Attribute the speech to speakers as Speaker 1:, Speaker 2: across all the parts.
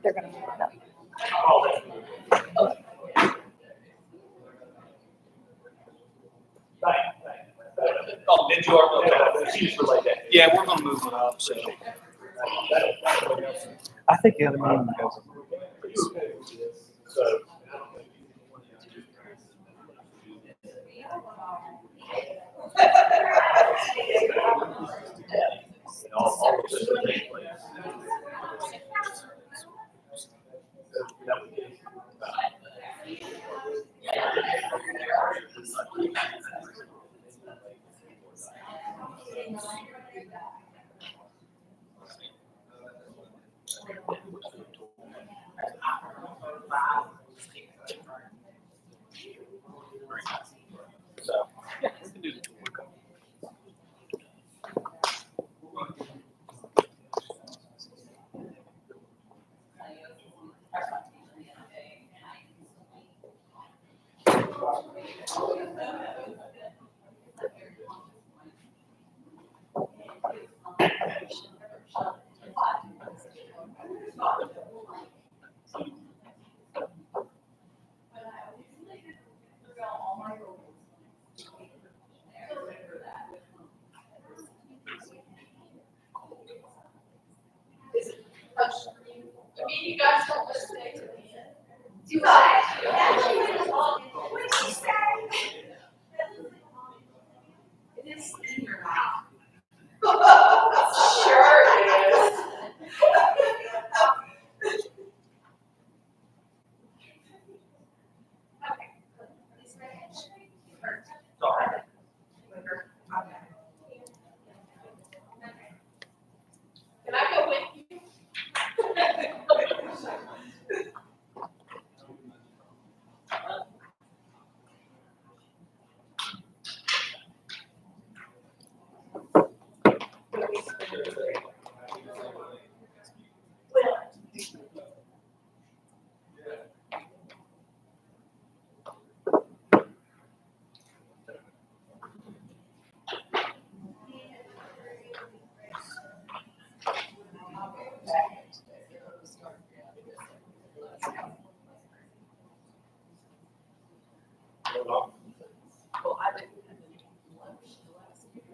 Speaker 1: They're going to move it up.
Speaker 2: Oh, did you already? She just relayed that.
Speaker 3: Yeah, we're gonna move it up, so. I think the other meeting goes.
Speaker 2: So. All of this will take place. So.
Speaker 4: You guys don't listen to me. You guys. It is in your mouth. Sure it is. Okay. Please raise your hand.
Speaker 2: Sorry.
Speaker 4: Can I go with you? Well, I didn't have any lunch the last week.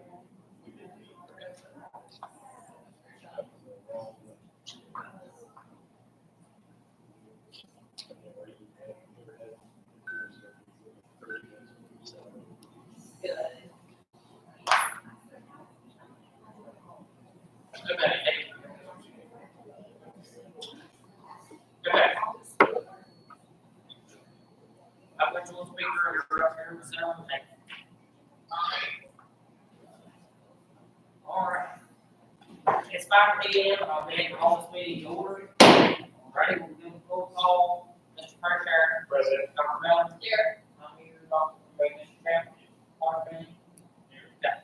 Speaker 5: I went to a speaker and up here with sound. All right. It's 5 p.m. I'll be at all this meeting ordered. Ready, we'll do a roll call. Mr. Pritchard.
Speaker 2: President.
Speaker 5: Dr. Mellon.
Speaker 4: Here.
Speaker 5: I'm here, Dr. Mr. Campbell. Martin. Yeah.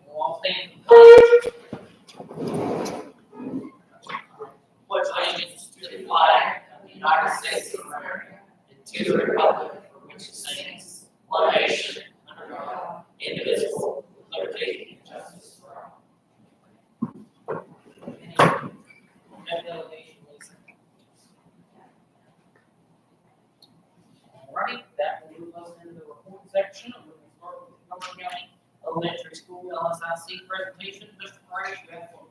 Speaker 5: We'll all stand. Pledge allegiance to the flag of the United States of America and to the republic for which it stands, one nation, under God, indivisible, with liberty and justice for all. That delegation, please. All right, that will move us into the report section. I'm going to start with the Gilmer County Elementary School LSIC presentation. Mr. Price, you have the floor.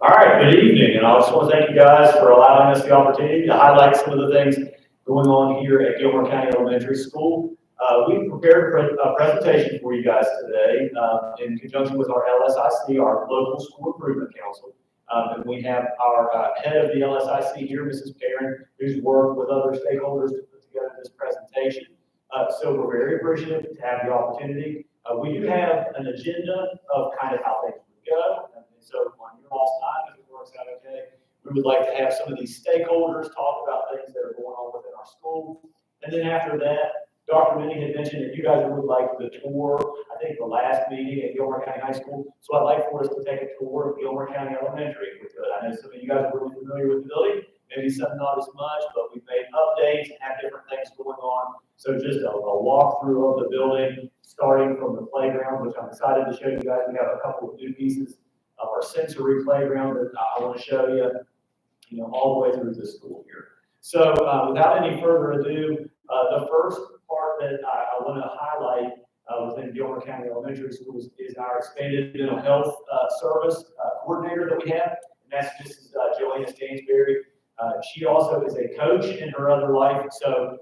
Speaker 2: All right, good evening, and I just want to thank you guys for allowing us the opportunity to highlight some of the things going on here at Gilmer County Elementary School. We prepared a presentation for you guys today in conjunction with our LSIC, our Local School Improvement Council. And we have our head of the LSIC here, Mrs. Perrin, who's worked with other stakeholders to put together this presentation. So we're very appreciative to have the opportunity. We do have an agenda of kind of how things would go. And so on your all's time, if it works out okay, we would like to have some of these stakeholders talk about things that are going on within our school. And then after that, Dr. Minnie had mentioned that you guys would like the tour, I think the last meeting at Gilmer County High School. So I'd like for us to take a tour of Gilmer County Elementary if we could. I know some of you guys are really familiar with the building, maybe some not as much, but we've made updates and have different things going on. So just a walkthrough of the building, starting from the playground, which I'm excited to show you guys. We have a couple of new pieces of our sensory playground that I want to show you, all the way through the school here. So without any further ado, the first part that I want to highlight within Gilmer County Elementary Schools is our expanded mental health service coordinator that we have, and that's Mrs. Joanna Stansberry. She also is a coach in her other life, so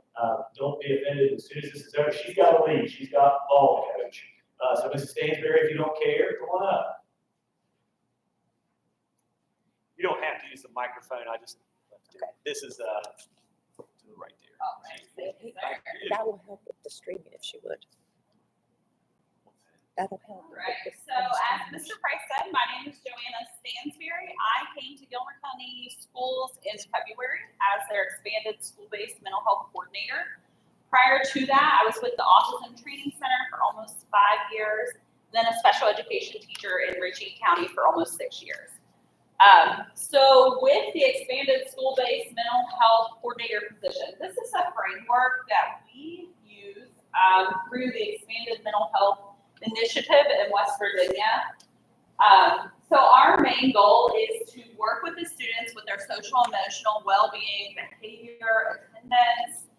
Speaker 2: don't be offended as soon as this is over. She's got to leave. She's got ball to coach. So Mrs. Stansberry, if you don't care, come on up.
Speaker 3: You don't have to use the microphone. This is to the right there.
Speaker 1: That will help with the streaming if she would. That'll help.
Speaker 4: Right, so as Mr. Price said, my name is Joanna Stansberry. I came to Gilmer County Schools in February as their expanded school-based mental health coordinator. Prior to that, I was with the Autism Training Center for almost 5 years, then a special education teacher in Ritchie County for almost 6 years. So with the expanded school-based mental health coordinator position, this is a framework that we use through the expanded mental health initiative in West Virginia. So our main goal is to work with the students with their social, emotional, well-being, behavior, attendance,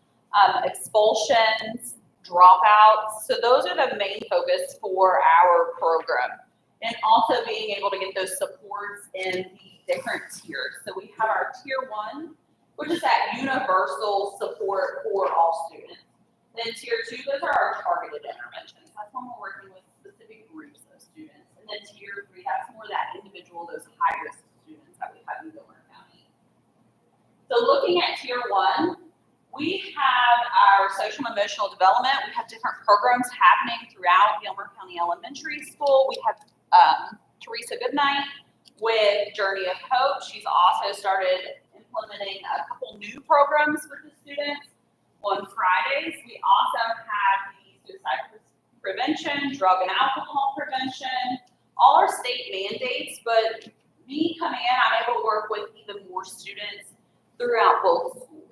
Speaker 4: expulsions, dropouts. So those are the main focus for our program. And also being able to get those supports in the different tiers. So we have our tier 1, which is that universal support for all students. Then tier 2, those are our targeted interventions. That's when we're working with specific groups of students. And then tier 3, that's more that individual, those high-risk students that we have in Gilmer County. So looking at tier 1, we have our social and emotional development. We have different programs happening throughout Gilmer County Elementary School. We have Teresa Goodnight with Journey of Hope. She's also started implementing a couple new programs with the students on Fridays. We also have the suicide prevention, drug and alcohol prevention, all our state mandates, but me coming in, I'm able to work with even more students throughout both schools.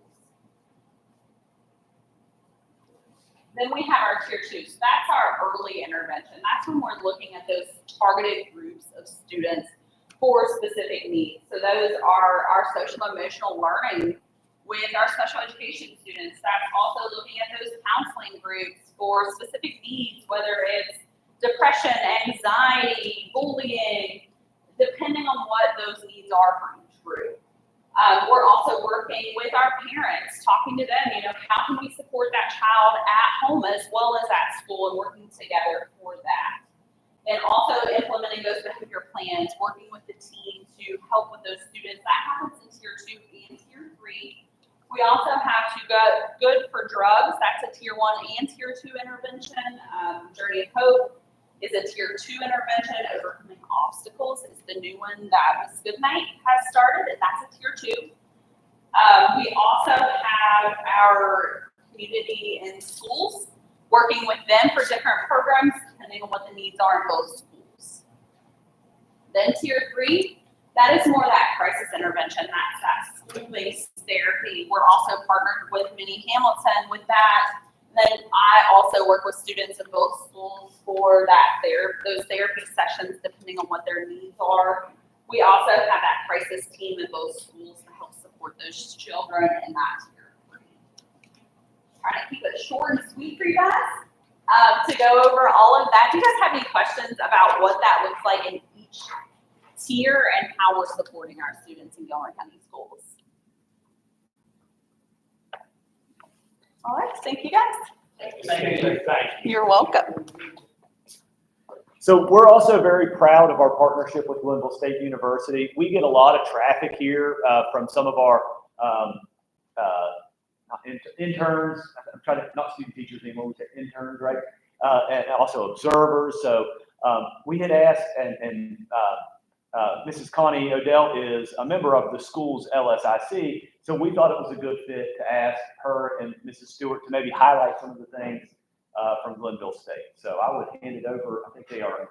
Speaker 4: Then we have our tier 2. So that's our early intervention. That's when we're looking at those targeted groups of students for specific needs. So those are our social emotional learning with our special education students. That's also looking at those counseling groups for specific needs, whether it's depression, anxiety, bullying, depending on what those needs are for each group. We're also working with our parents, talking to them, how can we support that child at home as well as at school, and working together for that. And also implementing those behavior plans, working with the team to help with those students. That happens in tier 2 and tier 3. We also have to go good for drugs. That's a tier 1 and tier 2 intervention. Journey of Hope is a tier 2 intervention. Overcoming obstacles is the new one that Ms. Goodnight has started, and that's a tier 2. We also have our community in schools, working with them for different programs, depending on what the needs are in both schools. Then tier 3, that is more that crisis intervention. That's that school-based therapy. We're also partnered with Minnie Hamilton with that. Then I also work with students in both schools for those therapy sessions, depending on what their needs are. We also have that crisis team in both schools to help support those children in that tier 3. Trying to keep it short and sweet for you guys. To go over all of that, do you guys have any questions about what that looks like in each tier and how we're supporting our students in Gilmer County Schools? All right, thank you guys.
Speaker 2: Thank you.
Speaker 4: You're welcome.
Speaker 3: So we're also very proud of our partnership with Louisville State University. We get a lot of traffic here from some of our interns. I'm trying to not student teachers anymore. We say interns, right? And also observers. So we had asked, and Mrs. Connie Odell is a member of the school's LSIC, so we thought it was a good fit to ask her and Mrs. Stewart to maybe highlight some of the things from Glenville State. So I would hand it over. I think they are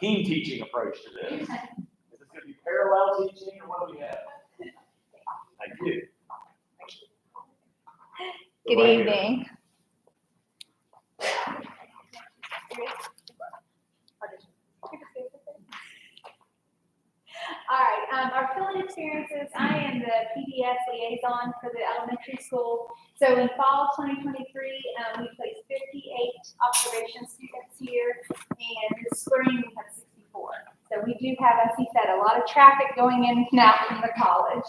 Speaker 3: team teaching approach to this. Is this going to be parallel teaching, or what do we have? Thank you.
Speaker 6: Good
Speaker 3: Right here.
Speaker 6: evening. All right, our field experiences, I am the PBS liaison for the elementary school. So in fall 2023, we placed 58 observation students here, and this spring we have 64. So we do have, as he said, a lot of traffic going in and out from the college.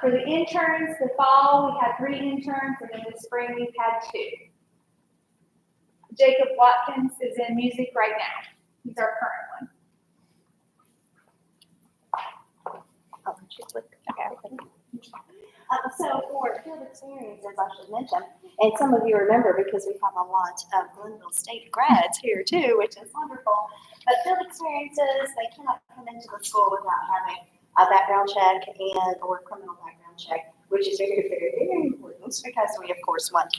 Speaker 6: For the interns, the fall, we had 3 interns, and in the spring, we've had 2. Jacob Watkins is in music right now. He's our current one.
Speaker 1: Oh, she's with, okay.
Speaker 7: So for field experiences, I should mention, and some of you remember because we have a lot of Glenville State grads here too, which is wonderful. But field experiences, they cannot come into the school without having a background check or criminal background check, which is very, very, very important because we, of course, want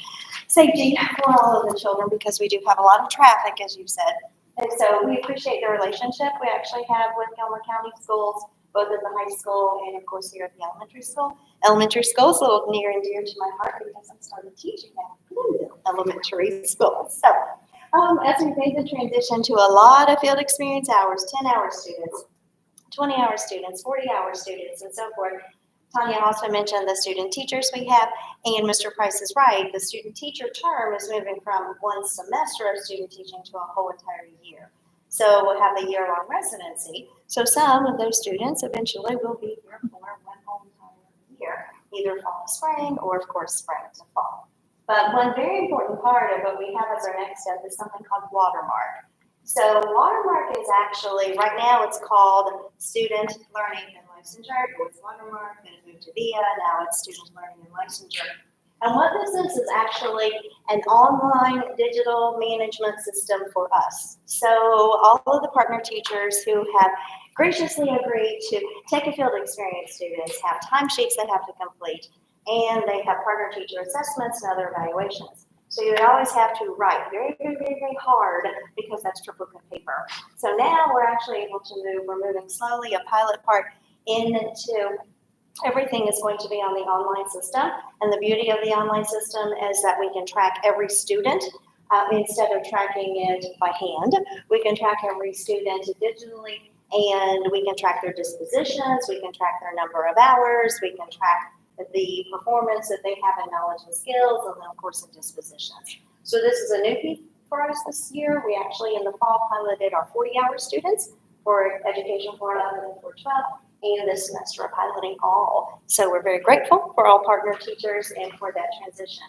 Speaker 7: safety for all of the children because we do have a lot of traffic, as you said. And so we appreciate the relationship we actually have with Gilmer County schools, both at the high school and, of course, here at the elementary school. Elementary school is a little near and dear to my heart because I started teaching at Glenville Elementary School. So as we made the transition to a lot of field experience hours, 10-hour students, 20-hour students, 40-hour students, and so forth. Tanya also mentioned the student teachers we have, and Mr. Price is right. The student teacher term is moving from one semester of student teaching to a whole entire year. So we'll have a year-long residency. So some of those students eventually will be here for one whole entire year, either fall to spring or, of course, spring to fall. But one very important part of what we have as our next step is something called Watermark. So Watermark is actually, right now it's called Student Learning and Licensure. It was Watermark, then it moved to VIA, now it's Student Learning and Licensure. And what this is actually an online digital management system for us. So all of the partner teachers who have graciously agreed to take a field experience students have timesheets they have to complete, and they have partner teacher assessments and other evaluations. So you would always have to write very, very, very, very hard because that's triplicate paper. So now we're actually able to move, we're moving slowly a pilot part into everything is going to be on the online system. And the beauty of the online system is that we can track every student instead of tracking it by hand. We can track every student digitally, and we can track their dispositions. We can track their number of hours. We can track the performance that they have in knowledge and skills, and then of course the dispositions. So this is a new piece for us this year. We actually in the fall piloted our 40-hour students for education 411 and 412, and this semester we're piloting all. So we're very grateful for all partner teachers and for that transition.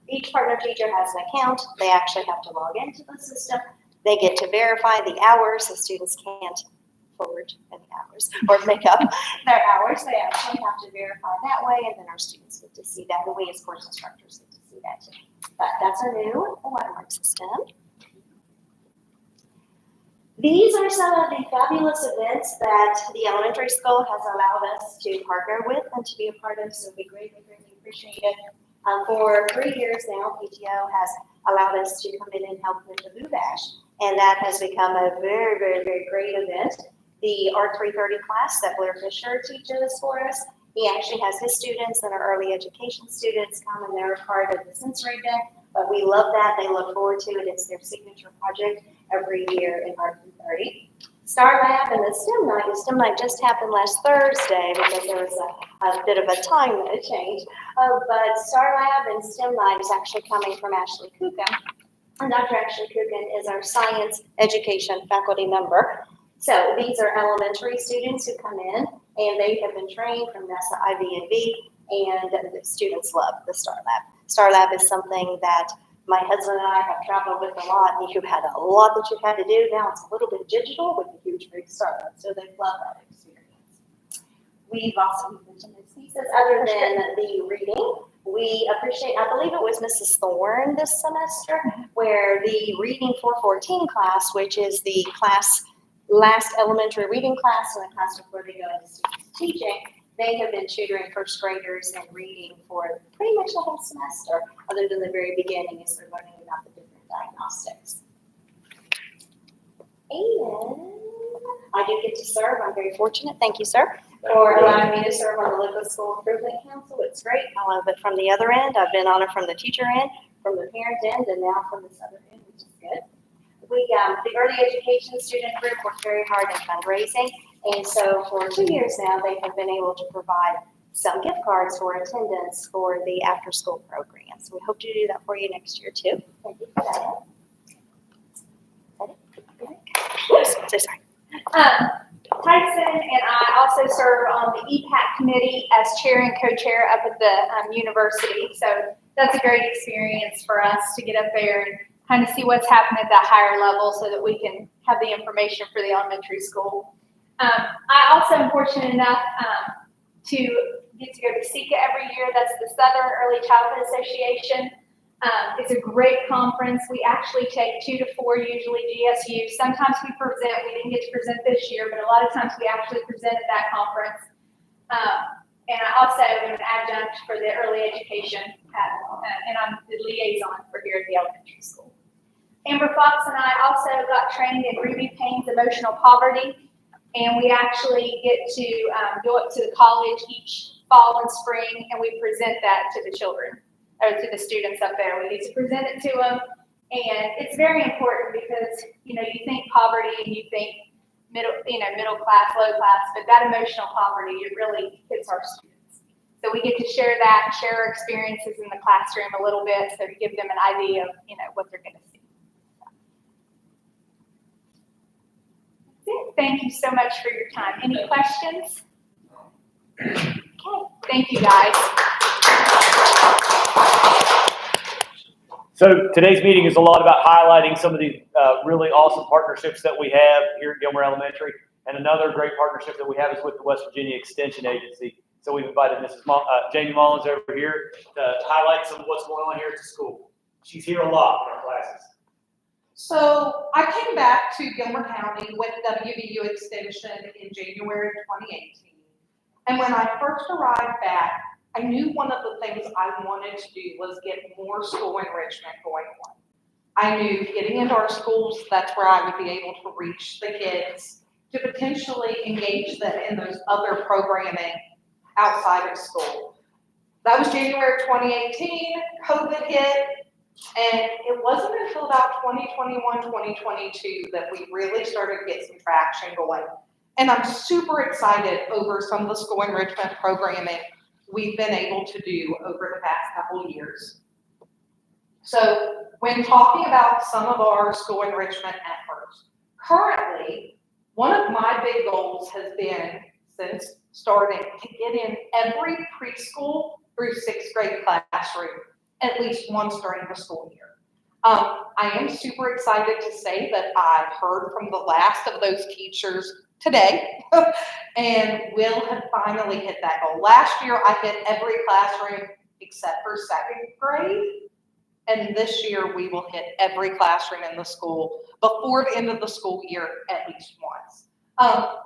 Speaker 7: Each partner teacher has an account. They actually have to log into the system. They get to verify the hours. The students can't forward any hours or make up their hours. They actually have to verify that way, and then our students get to see that, and we as course instructors get to see that too. But that's our new Watermark system. These are some of the fabulous events that the elementary school has allowed us to partner with and to be a part of, so we greatly, greatly appreciate it. For 3 years now, PTO has allowed us to come in and help with the Boo Bash, and that has become a very, very, very great event. The Art 330 class that Blair Fisher teaches for us, he actually has his students that are early education students come, and they're a part of the sensory day. But we love that. They look forward to it. It's their signature project every year in Art 330. Star Lab and the STEM Night. The STEM Night just happened last Thursday because there was a bit of a time change. But Star Lab and STEM Night is actually coming from Ashley Kuka. And Dr. Ashley Kuka is our science education faculty member. So these are elementary students who come in, and they have been trained from NASA IVNV, and the students love the Star Lab. Star Lab is something that my husband and I have traveled with a lot. You've had a lot that you've had to do. Now it's a little bit digital with a huge big Star Lab, so they love that experience. We've also mentioned these pieces other than the reading. We appreciate, I believe it was Mrs. Thorne this semester, where the Reading 414 class, which is the last elementary reading class and the class before they go into student teaching, they have been tutoring first graders in reading for pretty much the whole semester, other than the very beginning as they're learning about the different diagnostics. And I do get to serve. I'm very fortunate. Thank you, sir, for allowing me to serve on the local school improvement council. It's great. I love it from the other end. I've been on it from the teacher end, from the parent end, and now from this other end, which is good. The early education student group worked very hard in fundraising, and so for 2 years now, they have been able to provide some gift cards for attendance for the after-school program. So we hope to do that for you next year too. Thank you for that. Oops, so sorry.
Speaker 6: Tyson and I also serve on the EPAC committee as chair and co-chair up at the university. So that's a great experience for us to get up there and kind of see what's happening at that higher level so that we can have the information for the elementary school. I also am fortunate enough to get to go to SECA every year. That's the Southern Early Childhood Association. It's a great conference. We actually take 2 to 4 usually GSU. Sometimes we present. We didn't get to present this year, but a lot of times we actually present at that conference. And I also am an adjunct for the early education, and I'm the liaison for here at the elementary school. Amber Fox and I also got trained in Ruby Payne's emotional poverty, and we actually get to go up to the college each fall and spring, and we present that to the children, or to the students up there. We get to present it to them, and it's very important because, you think poverty and you think middle class, low class, but that emotional poverty, it really hits our students. So we get to share our experiences in the classroom a little bit, so to give them an idea of, what they're going to see. That's it. Thank you so much for your time. Any questions? Okay. Thank you, guys.
Speaker 3: So today's meeting is a lot about highlighting some of the really awesome partnerships that we have here at Gilmer Elementary. And another great partnership that we have is with the West Virginia Extension Agency. So we've invited Mrs. Jamie Mullins over here to highlight some of what's going on here at the school. She's here a lot in our classes.
Speaker 8: So I came back to Gilmer County with WVU Extension in January of 2018. And when I first arrived back, I knew one of the things I wanted to do was get more school enrichment going on. I knew getting into our schools, that's where I would be able to reach the kids to potentially engage them in those other programming outside of school. That was January of 2018, COVID hit, and it wasn't until about 2021, 2022 that we really started to get some traction going. And I'm super excited over some of the school enrichment programming we've been able to do over the past couple of years. So when talking about some of our school enrichment efforts, currently, one of my big goals has been, since starting, to get in every preschool through 6th grade classroom at least once during the school year. I am super excited to say that I heard from the last of those teachers today, and will have finally hit that goal. Last year, I hit every classroom except for 2nd grade, and this year we will hit every classroom in the school before the end of the school year at least once.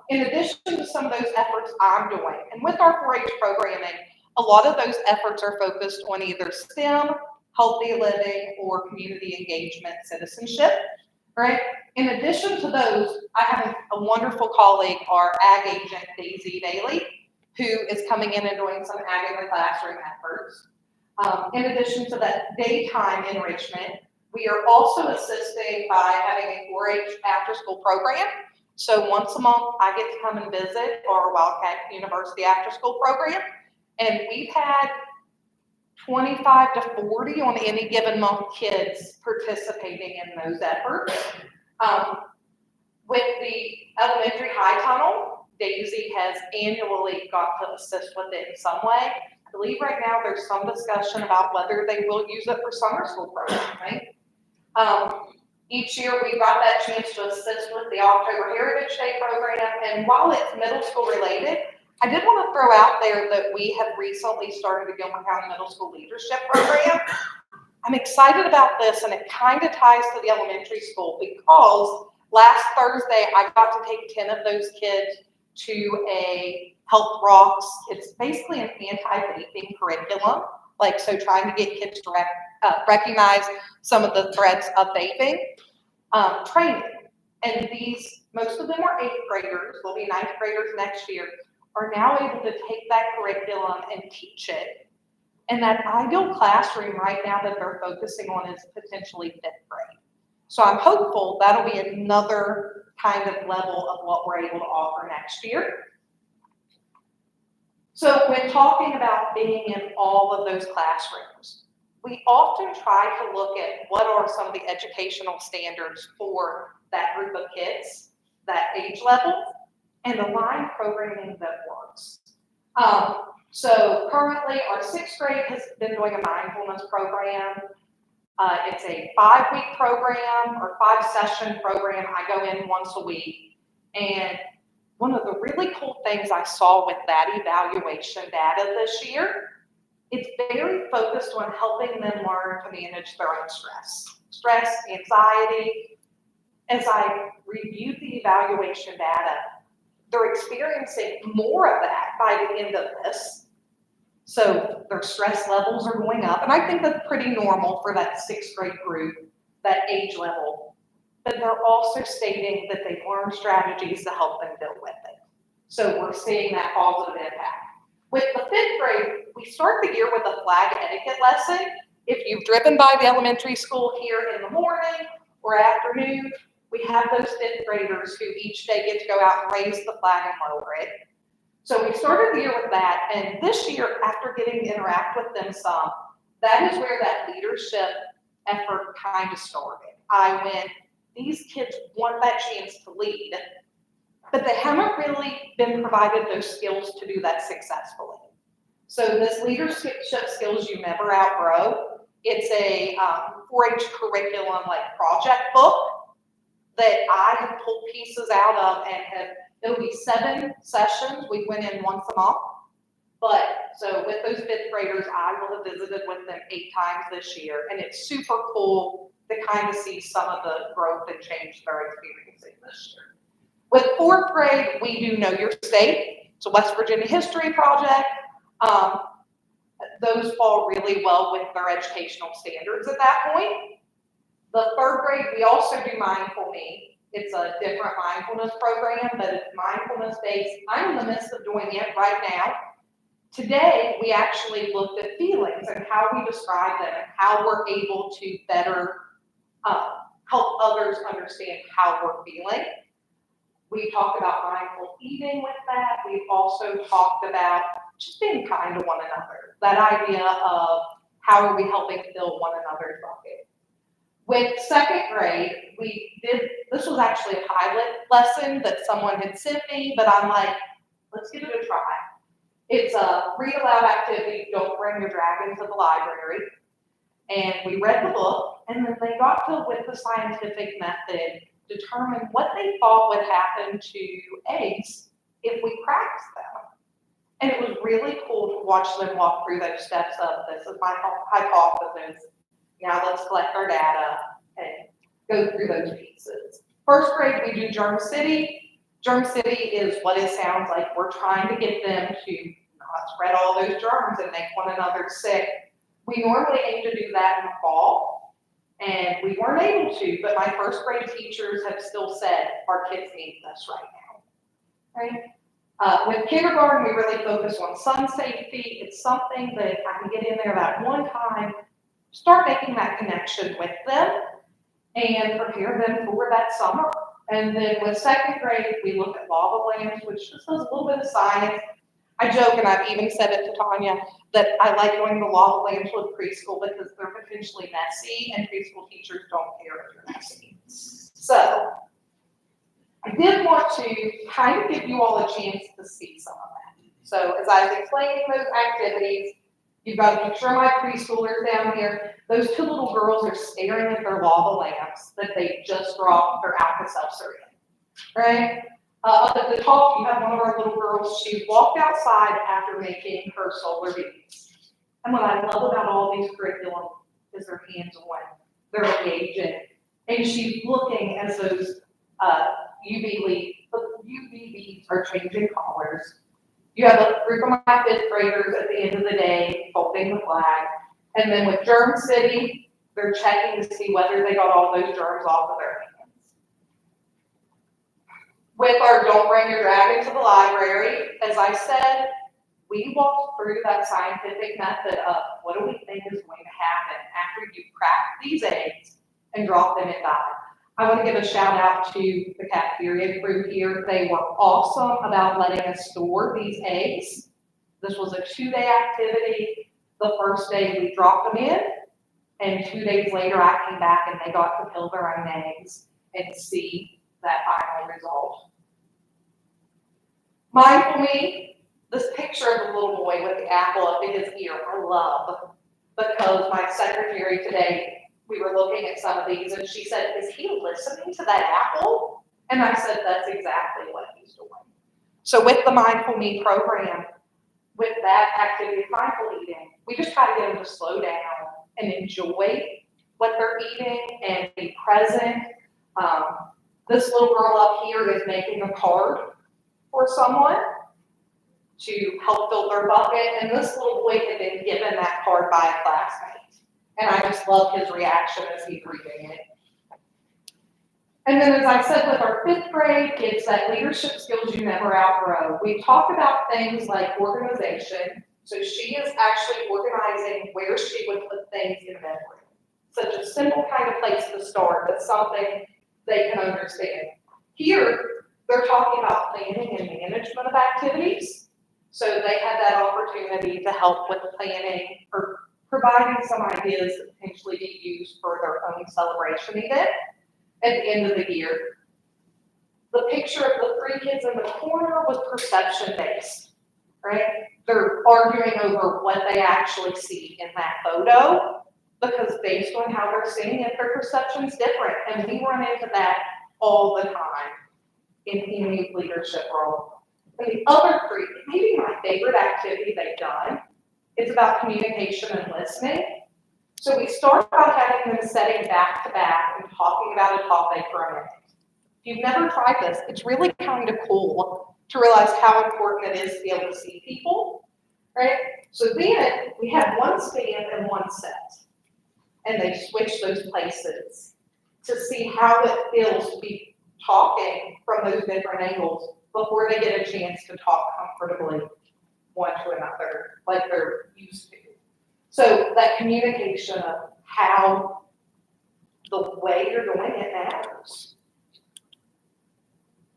Speaker 8: In addition to some of those efforts I'm doing, and with our 4-H programming, a lot of those efforts are focused on either STEM, healthy living, or community engagement citizenship, right? In addition to those, I have a wonderful colleague, our ag agent, Daisy Daly, who is coming in and doing some ag in the classroom efforts. In addition to that daytime enrichment, we are also assisting by having a 4-H after-school program. So once a month, I get to come and visit our Wildcat University after-school program, and we've had 25 to 40 on any given month kids participating in those efforts. With the elementary high tunnel, Daisy has annually got to assist with it in some way. I believe right now there's some discussion about whether they will use it for summer school programming. Each year we got that chance to assist with the October Heritage Day program, and while it's middle school related, I did want to throw out there that we have recently started a Gilmer County Middle School Leadership Program. I'm excited about this, and it kind of ties to the elementary school because last Thursday I got to take 10 of those kids to a Health Rocks. It's basically an anti-vaping curriculum, like so trying to get kids to recognize some of the threats of vaping training. And most of them are 8th graders, will be 9th graders next year, are now able to take that curriculum and teach it. And that ideal classroom right now that they're focusing on is potentially 5th grade. So I'm hopeful that'll be another kind of level of what we're able to offer next year. So when talking about being in all of those classrooms, we often try to look at what are some of the educational standards for that group of kids, that age level, and align programming that works. So currently our 6th grade has been doing a mindfulness program. It's a 5-week program or 5-session program. I go in once a week. And one of the really cool things I saw with that evaluation data this year, it's very focused on helping them learn to manage their own stress, anxiety. As I reviewed the evaluation data, they're experiencing more of that by the end of this. So their stress levels are going up. And I think that's pretty normal for that 6th grade group, that age level. But they're also stating that they've learned strategies to help them deal with it. So we're seeing that positive impact. With the 5th grade, we start the year with a flag etiquette lesson. If you've driven by the elementary school here in the morning or afternoon, we have those 5th graders who each day get to go out and raise the flag and lower it. So we started the year with that, and this year, after getting to interact with them some, that is where that leadership effort kind of started. These kids want that chance to lead, but they haven't really been provided those skills to do that successfully. So this leadership skills you never outgrow, it's a 4-H curriculum like project book that I have pulled pieces out of and it'll be 7 sessions. We went in once a month. But so with those 5th graders, I will have visited with them 8 times this year. And it's super cool to kind of see some of the growth and change they're experiencing this year. With 4th grade, we do Know Your State. It's a West Virginia history project. Those fall really well with their educational standards at that point. The 3rd grade, we also do Mindful Me. It's a different mindfulness program, but it's mindfulness based. I'm in the midst of doing it right now. Today, we actually looked at feelings and how we describe them and how we're able to better help others understand how we're feeling. We talked about mindful eating with that. We've also talked about just being kind to one another. That idea of how are we helping fill one another's bucket. With 2nd grade, this was actually a pilot lesson that someone had sent me, but I'm like, let's give it a try. It's a read aloud activity, don't bring your dragon to the library. And we read the book, and then they got to, with the scientific method, determine what they thought would happen to eggs if we cracked them. And it was really cool to watch them walk through those steps of this is my hypothesis. Now let's collect our data and go through those pieces. 1st grade, we do Germ City. Germ City is what it sounds like. We're trying to get them to not spread all those germs and make one another sick. We normally aim to do that in the fall, and we weren't able to, but my 1st grade teachers have still said our kids need this right now. Right? With kindergarten, we really focus on sun safety. It's something that I can get in there that one time, start making that connection with them and prepare them for that summer. And then with 2nd grade, we look at lava lamps, which just does a little bit of science. I joke, and I've even said it to Tanya, that I like going to lava lamps with preschool because they're potentially messy and preschool teachers don't care if you're messy. So I did want to kind of give you all a chance to see some of that. So as I was explaining those activities, you've got a picture of my preschoolers down here. Those 2 little girls are staring at their lava lamps that they just dropped their Alka-Seltzer in, right? Up at the top, you have one of our little girls. She walked outside after making her solar beads. And what I love about all these curriculum is their hands-on, they're engaging, and she's looking as those UV beads are changing colors. You have a group of my fifth graders at the end of the day folding the flag, and then with Germ City, they're checking to see whether they got all those germs off of their hands. With our Don't Bring Your Dragon to the Library, as I said, we walked through that scientific method of what do we think is going to happen after you crack these eggs and drop them in dye. I want to give a shout out to the cafeteria crew here. They were awesome about letting us store these eggs. This was a 2-day activity. The first day we dropped them in, and 2 days later I came back and they got to peel their own eggs and see that final result. Mindful Me, this picture of the little boy with the apple up in his ear, I love, because my secretary today, we were looking at some of these and she said, is he listening to that apple? And I said, that's exactly what he's doing. So with the Mindful Me program, with that activity of mindful eating, we just try to get them to slow down and enjoy what they're eating and be present. This little girl up here is making a card for someone to help fill their bucket, and this little boy had been given that card by a classmate. And I just love his reaction as he's reading it. And then as I said with our fifth grade, it's that leadership skills you never outgrow. We talk about things like organization. So she is actually organizing where she would put things in memory. Such a simple kind of place to start, but something they can understand. Here, they're talking about planning and management of activities. So they had that opportunity to help with the planning or providing some ideas that potentially be used for their own celebration event at the end of the year. The picture of the 3 kids in the corner was perception-based, right? They're arguing over what they actually see in that photo, because based on how they're seeing it, their perception's different. And we run into that all the time in any leadership role. And the other 3, maybe my favorite activity they've done, is about communication and listening. So we start by having them sitting back to back and talking about a topic for a minute. If you've never tried this, it's really kind of cool to realize how important it is to be able to see people, right? So then we have one stand and one set, and they switch those places to see how it feels to be talking from those different angles before they get a chance to talk comfortably one to another like they're used to. So that communication of how the way you're doing it matters.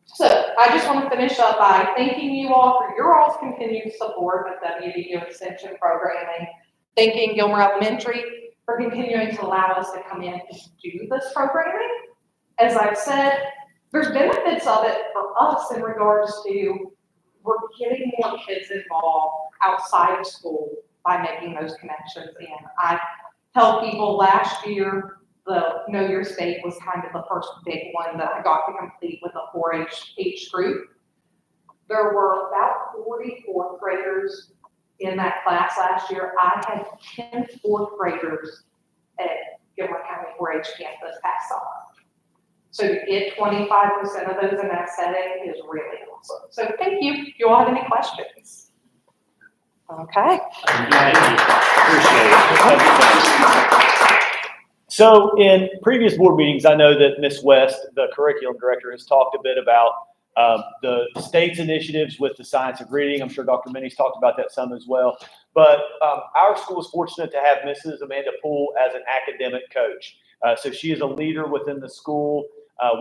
Speaker 8: So I just want to finish up by thanking you all for your all's continued support of WVU Extension programming, thanking Gilmer Elementary for continuing to allow us to come in and do this programming. As I've said, there's benefits of it for us in regards to we're getting more kids involved outside of school by making those connections. And I tell people last year, the Know Your State was kind of the first big one that I got to complete with a 4-H age group. There were about 40 fourth graders in that class last year. I had 10 fourth graders at Gilmer County 4-H camp this past summer. So to get 25% of those in that setting is really awesome. So thank you. Do you all have any questions? Okay.
Speaker 3: Appreciate it. So in previous board meetings, I know that Ms. West, the curriculum director, has talked a bit about the state's initiatives with the science of reading. I'm sure Dr. Minnie's talked about that some as well. But our school is fortunate to have Mrs. Amanda Poole as an academic coach. So she is a leader within the school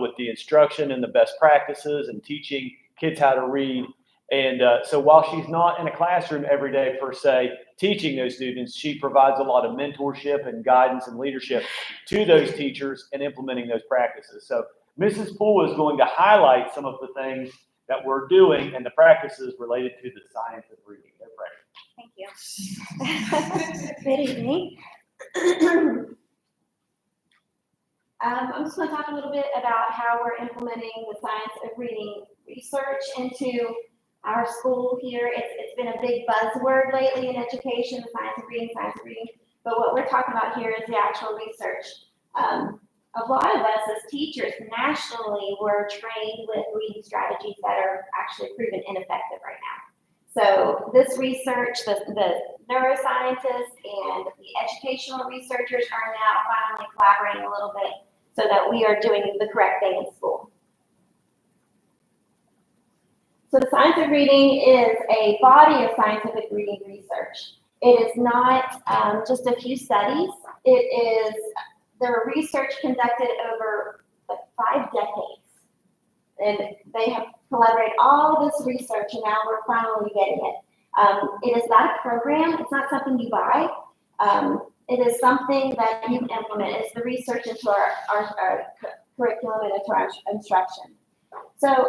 Speaker 3: with the instruction and the best practices and teaching kids how to read. And so while she's not in a classroom every day per se teaching those students, she provides a lot of mentorship and guidance and leadership to those teachers and implementing those practices. So Mrs. Poole is going to highlight some of the things that we're doing and the practices related to the science of reading.
Speaker 1: Thank you. Good evening. I'm just going to talk a little bit about how we're implementing the science of reading
Speaker 7: research into our school here. It's been a big buzzword lately in education, science of reading, science of reading. But what we're talking about here is the actual research. A lot of us as teachers nationally were trained with reading strategies that are actually proven ineffective right now. So this research, the neuroscientists and the educational researchers are now finally collaborating a little bit so that we are doing the correct thing in school. So the science of reading is a body of scientific reading research. It is not just a few studies. It is the research conducted over like 5 decades. And they have collaborated all this research, and now we're finally getting it. It is not a program. It's not something you buy. It is something that you implement. It's the research into our curriculum and into our instruction. So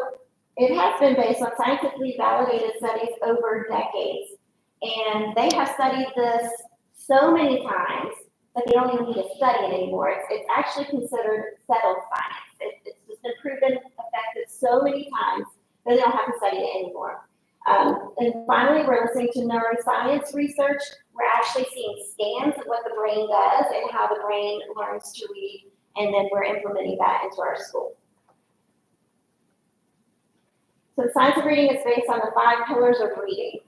Speaker 7: it has been based on scientifically validated studies over decades. And they have studied this so many times that they don't even need to study it anymore. It's actually considered settled science. It's just been proven effective so many times that they don't have to study it anymore. And finally, we're listening to neuroscience research. We're actually seeing scans of what the brain does and how the brain learns to read, and then we're implementing that into our school. So the science of reading is based on the 5 pillars of reading.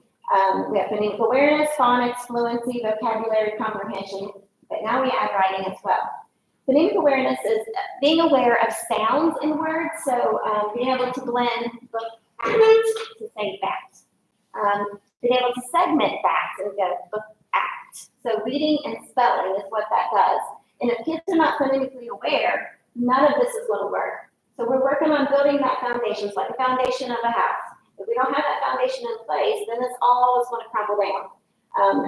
Speaker 7: We have phonemic awareness, phonics, fluency, vocabulary, comprehension, but now we add writing as well. Phonemic awareness is being aware of sounds in words, so being able to blend book act to say fact. Being able to segment facts and go book act. So reading and spelling is what that does. And if kids are not phonemically aware, none of this is going to work. So we're working on building that foundation. It's like the foundation of a house. If we don't have that foundation in place, then it's all is going to crumble down.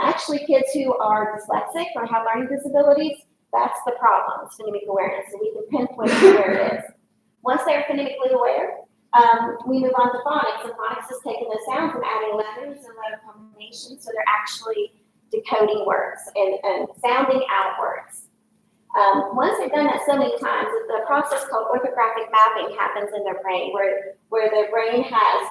Speaker 7: Actually, kids who are dyslexic or have learning disabilities, that's the problem, it's phonemic awareness. So we can pinpoint where it is. Once they're phonemically aware, we move on to phonics. And phonics is taking those sounds and adding letters and letter combinations, so they're actually decoding words and sounding out words. Once they've done that so many times, the process called orthographic mapping happens in their brain, where their brain has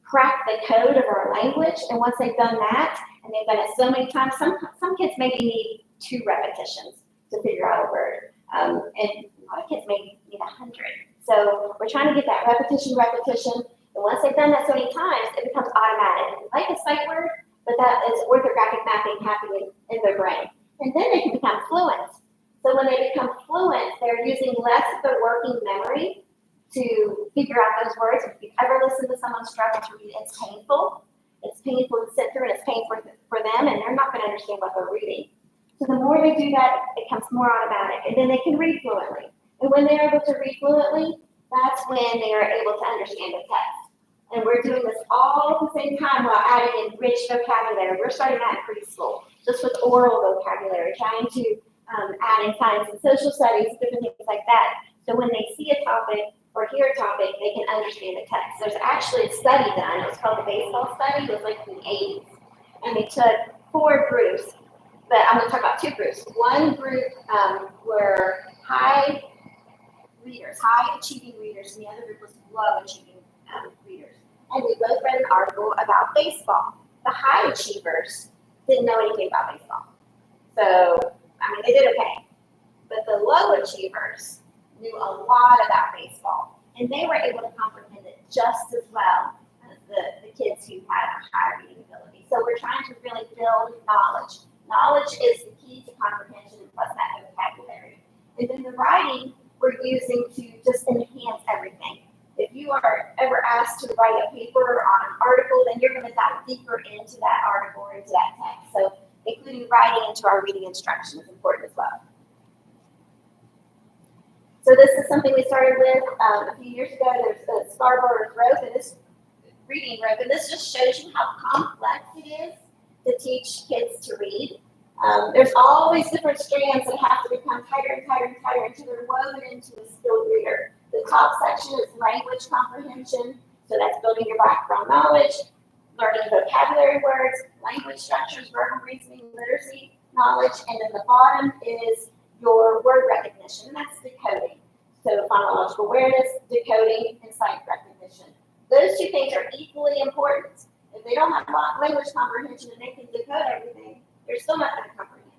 Speaker 7: cracked the code of our language. And once they've done that, and they've done it so many times, some kids maybe need 2 repetitions to figure out a word. And a lot of kids may need 100. So we're trying to get that repetition. And once they've done that so many times, it becomes automatic, like a sight word, but that is orthographic mapping happening in their brain. And then they can become fluent. So when they become fluent, they're using less of their working memory to figure out those words. If you've ever listened to someone struggle to read, it's painful. It's painful to sit through, and it's painful for them, and they're not going to understand what they're reading. So the more they do that, it becomes more automatic, and then they can read fluently. And when they're able to read fluently, that's when they are able to understand the text. And we're doing this all at the same time while adding in rich vocabulary. We're starting that in preschool, just with oral vocabulary, trying to add in science and social studies, different things like that. So when they see a topic or hear a topic, they can understand the text. There's actually a study done. It was called the baseball study. It was like in the 80s. And they took 4 groups, but I'm going to talk about 2 groups. One group were high readers, high achieving readers, and the other group was low achieving readers. And we both read an article about baseball. The high achievers didn't know anything about baseball. So, I mean, they did okay. But the low achievers knew a lot about baseball, and they were able to comprehend it just as well as the kids who had a higher reading ability. So we're trying to really build knowledge. Knowledge is the key to comprehension plus that vocabulary. And then the writing we're using to just enhance everything. If you are ever asked to write a paper on an article, then you're going to dive deeper into that article or into that text. So including writing into our reading instruction is important as well. So this is something we started with a few years ago. There's the Scarborough rope and this reading rope, and this just shows you how complex it is to teach kids to read. There's always different strands that have to become tighter and tighter and tighter until they're woven into a skilled reader. The top section is language comprehension, so that's building your background knowledge, learning vocabulary words, language structures, verbal reasoning, literacy knowledge, and then the bottom is your word recognition, and that's decoding. So phonological awareness, decoding, and sight recognition. Those two things are equally important. If they don't have language comprehension and they can decode everything, they're still not going to comprehend.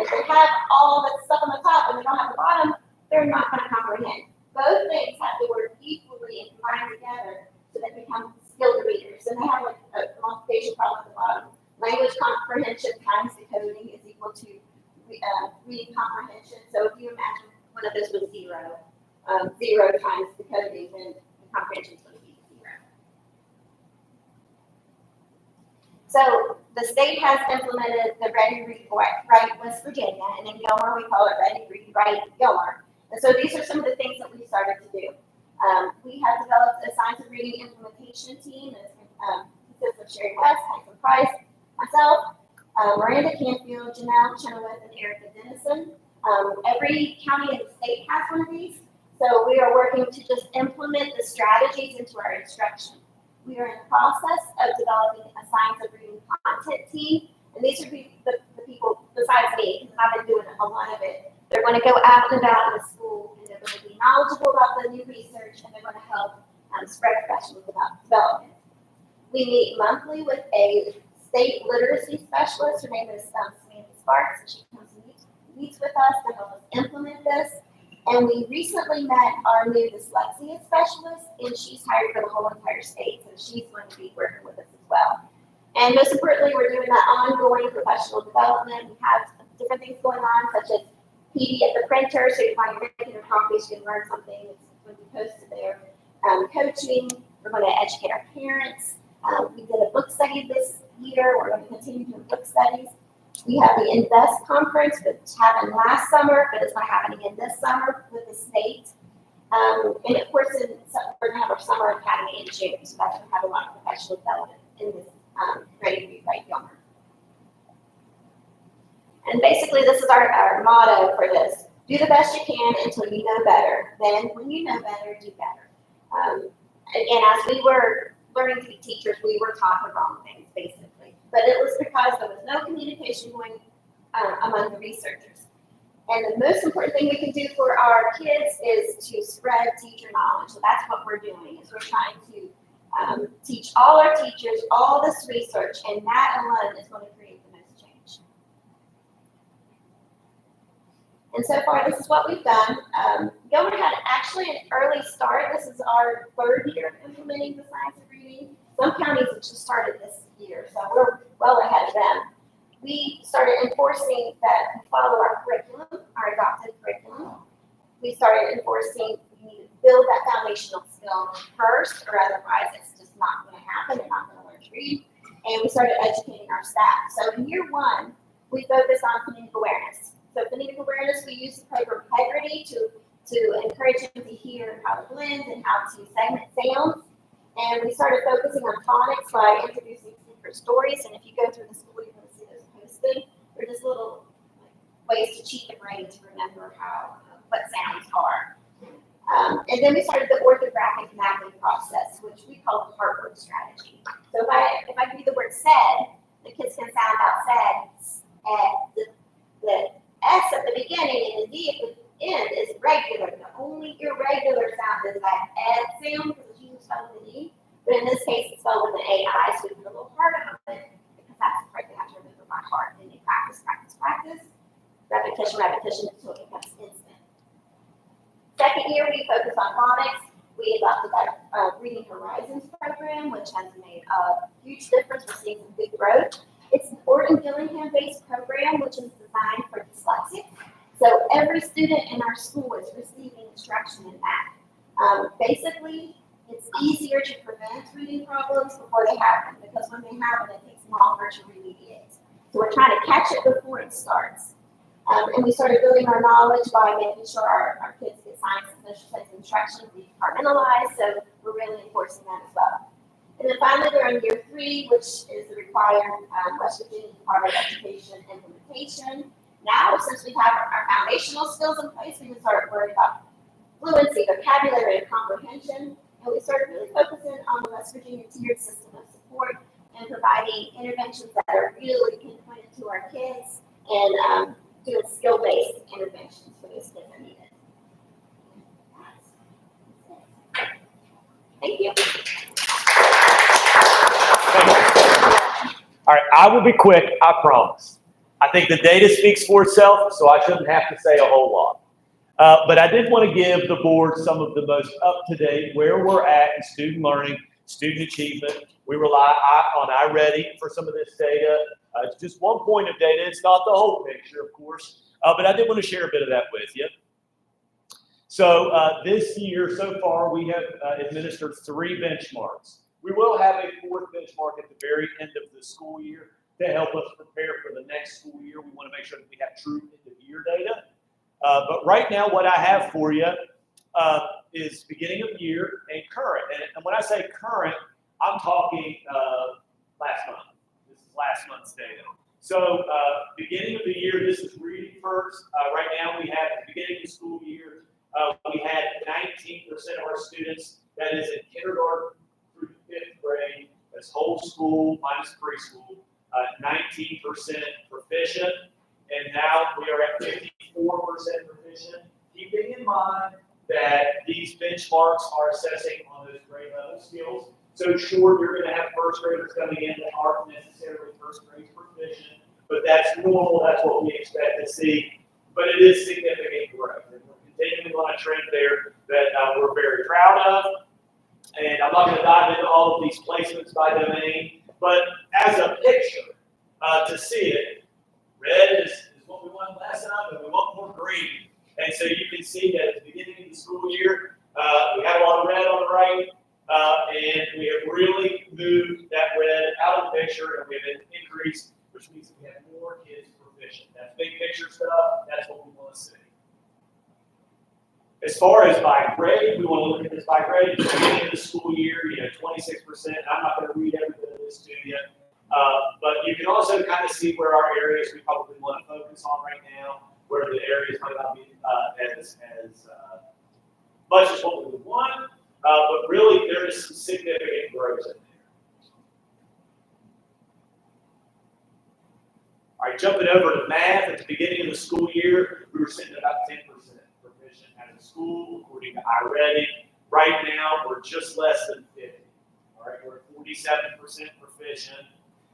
Speaker 7: If they have all that stuff on the top and they don't have the bottom, they're not going to comprehend. Both things have to work equally and combine together so they become skilled readers. And they have like a multiplication problem at the bottom. Language comprehension times decoding is equal to reading comprehension. So if you imagine one of those was 0, 0 times decoding, then the comprehension is going to be 0. So the state has implemented the Ready, Read, Write West Virginia, and in Gilmer we call it Ready, Read, Write Gilmer. And so these are some of the things that we started to do. We have developed a science of reading implementation team that consists of Sherry West, Tyson Price, myself, Miranda Canfield, Janelle Chenoweth, and Erica Dennison. Every county in the state has one of these, so we are working to just implement the strategies into our instruction. We are in the process of developing a science of reading content team, and these would be the people besides me, because I've been doing a lot of it. They're going to go out and about in the school, and they're going to be knowledgeable about the new research, and they're going to help spread professional development. We meet monthly with a state literacy specialist. Her name is Samantha Sparks, and she comes and meets with us to help us implement this. And we recently met our new dyslexia specialist, and she's hired for the whole entire state, so she's going to be working with us as well. And most importantly, we're doing that ongoing professional development. We have different things going on, such as PD at the printer, so if you're making your copies, you can learn something. It's going to be posted there. Coaching, we're going to educate our parents. We did a book study this year. We're going to continue doing book studies. We have the Invest Conference, which happened last summer, but it's not happening in this summer with the state. And of course, we're going to have our Summer Academy in June, so that's going to have a lot of professional development in this Ready, Read, Write Gilmer. And basically, this is our motto for this. Do the best you can until you know better. Then, when you know better, do better. Again, as we were learning to be teachers, we were taught the wrong things, basically. But it was because there was no communication going among the researchers. And the most important thing we can do for our kids is to spread teacher knowledge. So that's what we're doing, is we're trying to teach all our teachers all this research, and that alone is going to create the most change. And so far, this is what we've done. Gilmer had actually an early start. This is our 3rd year of implementing the science of reading. Some counties have just started this year, so we're well ahead of them. We started enforcing that we follow our curriculum, our adopted curriculum. We started enforcing we need to build that foundational skill first, or otherwise it's just not going to happen. They're not going to learn to read. And we started educating our staff. So in year 1, we focused on phonemic awareness. So phonemic awareness, we used the program Integrity to encourage them to hear how to blend and how to segment sounds. And we started focusing on phonics by introducing secret stories. And if you go through the school, you're going to see those posted. They're just little ways to cheat the brain to remember what sounds are. And then we started the orthographic mapping process, which we call the heart word strategy. So if I give you the word said, the kids can sound out said, and the S at the beginning and the D at the end is regular. The only irregular sound is that ed sound, because it's usually spelled with an E. But in this case, it's spelled with an AI, so we put a little heart on it, because that's the part they have to remember by heart. And they practice, repetition until it becomes instant. Second year, we focused on phonics. We adopted our Reading Horizons program, which has made a huge difference. We're seeing some big growth. It's an Orton-Gillingham-based program, which is designed for dyslexic. So every student in our school is receiving instruction in that. Basically, it's easier to prevent reading problems before they happen, because when they happen, it takes longer to remediate. So we're trying to catch it before it starts. And we started building our knowledge by making sure our kids get science and social studies instruction departmentalized, so we're really enforcing that as well. And then finally, we're in year 3, which is the required West Virginia Department of Education implementation. Now, since we have our foundational skills in place, we can start worrying about fluency, vocabulary, and comprehension. And we started really focusing on the West Virginia tiered system of support and providing interventions that are really pinpointed to our kids and doing skill-based interventions for those kids that need it. Thank you.
Speaker 3: All right, I will be quick, I promise. I think the data speaks for itself, so I shouldn't have to say a whole lot. But I did want to give the board some of the most up-to-date where we're at in student learning, student achievement. We rely on iReady for some of this data. It's just one point of data. It's not the whole picture, of course, but I did want to share a bit of that with you. So this year, so far, we have administered 3 benchmarks. We will have a 4th benchmark at the very end of the school year to help us prepare for the next school year. We want to make sure that we have true end-of-year data. But right now, what I have for you is beginning of year and current. And when I say current, I'm talking last month. This is last month's data. So beginning of the year, this is reading first. Right now, we have at the beginning of the school year, we had 19% of our students, that is in kindergarten through 5th grade, that's whole school minus preschool, 19% proficient. And now we are at 54% proficient, keeping in mind that these benchmarks are assessing on those grade level skills. So sure, you're going to have first graders coming in that aren't necessarily first grade proficient, but that's normal, that's what we expect to see. But it is significant growth, and we're continuing on a trend there that we're very proud of. And I'm not going to dive into all of these placements by domain, but as a picture, to see it, red is what we want last time, and we want more green. And so you can see that at the beginning of the school year, we have a lot of red on the right, and we have really moved that red out of the picture, and we have an increase, which means we have more kids proficient. That's big picture stuff. That's what we want to see. As far as by grade, we want to look at this by grade. At the beginning of the school year, 26%. I'm not going to read every bit of this to you. But you can also kind of see where our areas we probably want to focus on right now, where the areas might not be as much as what we would want, but really there is some significant growth in there. All right, jumping over to math, at the beginning of the school year, we were sitting at about 10% proficient out of school, according to iReady. Right now, we're just less than 50. All right, we're at 47% proficient.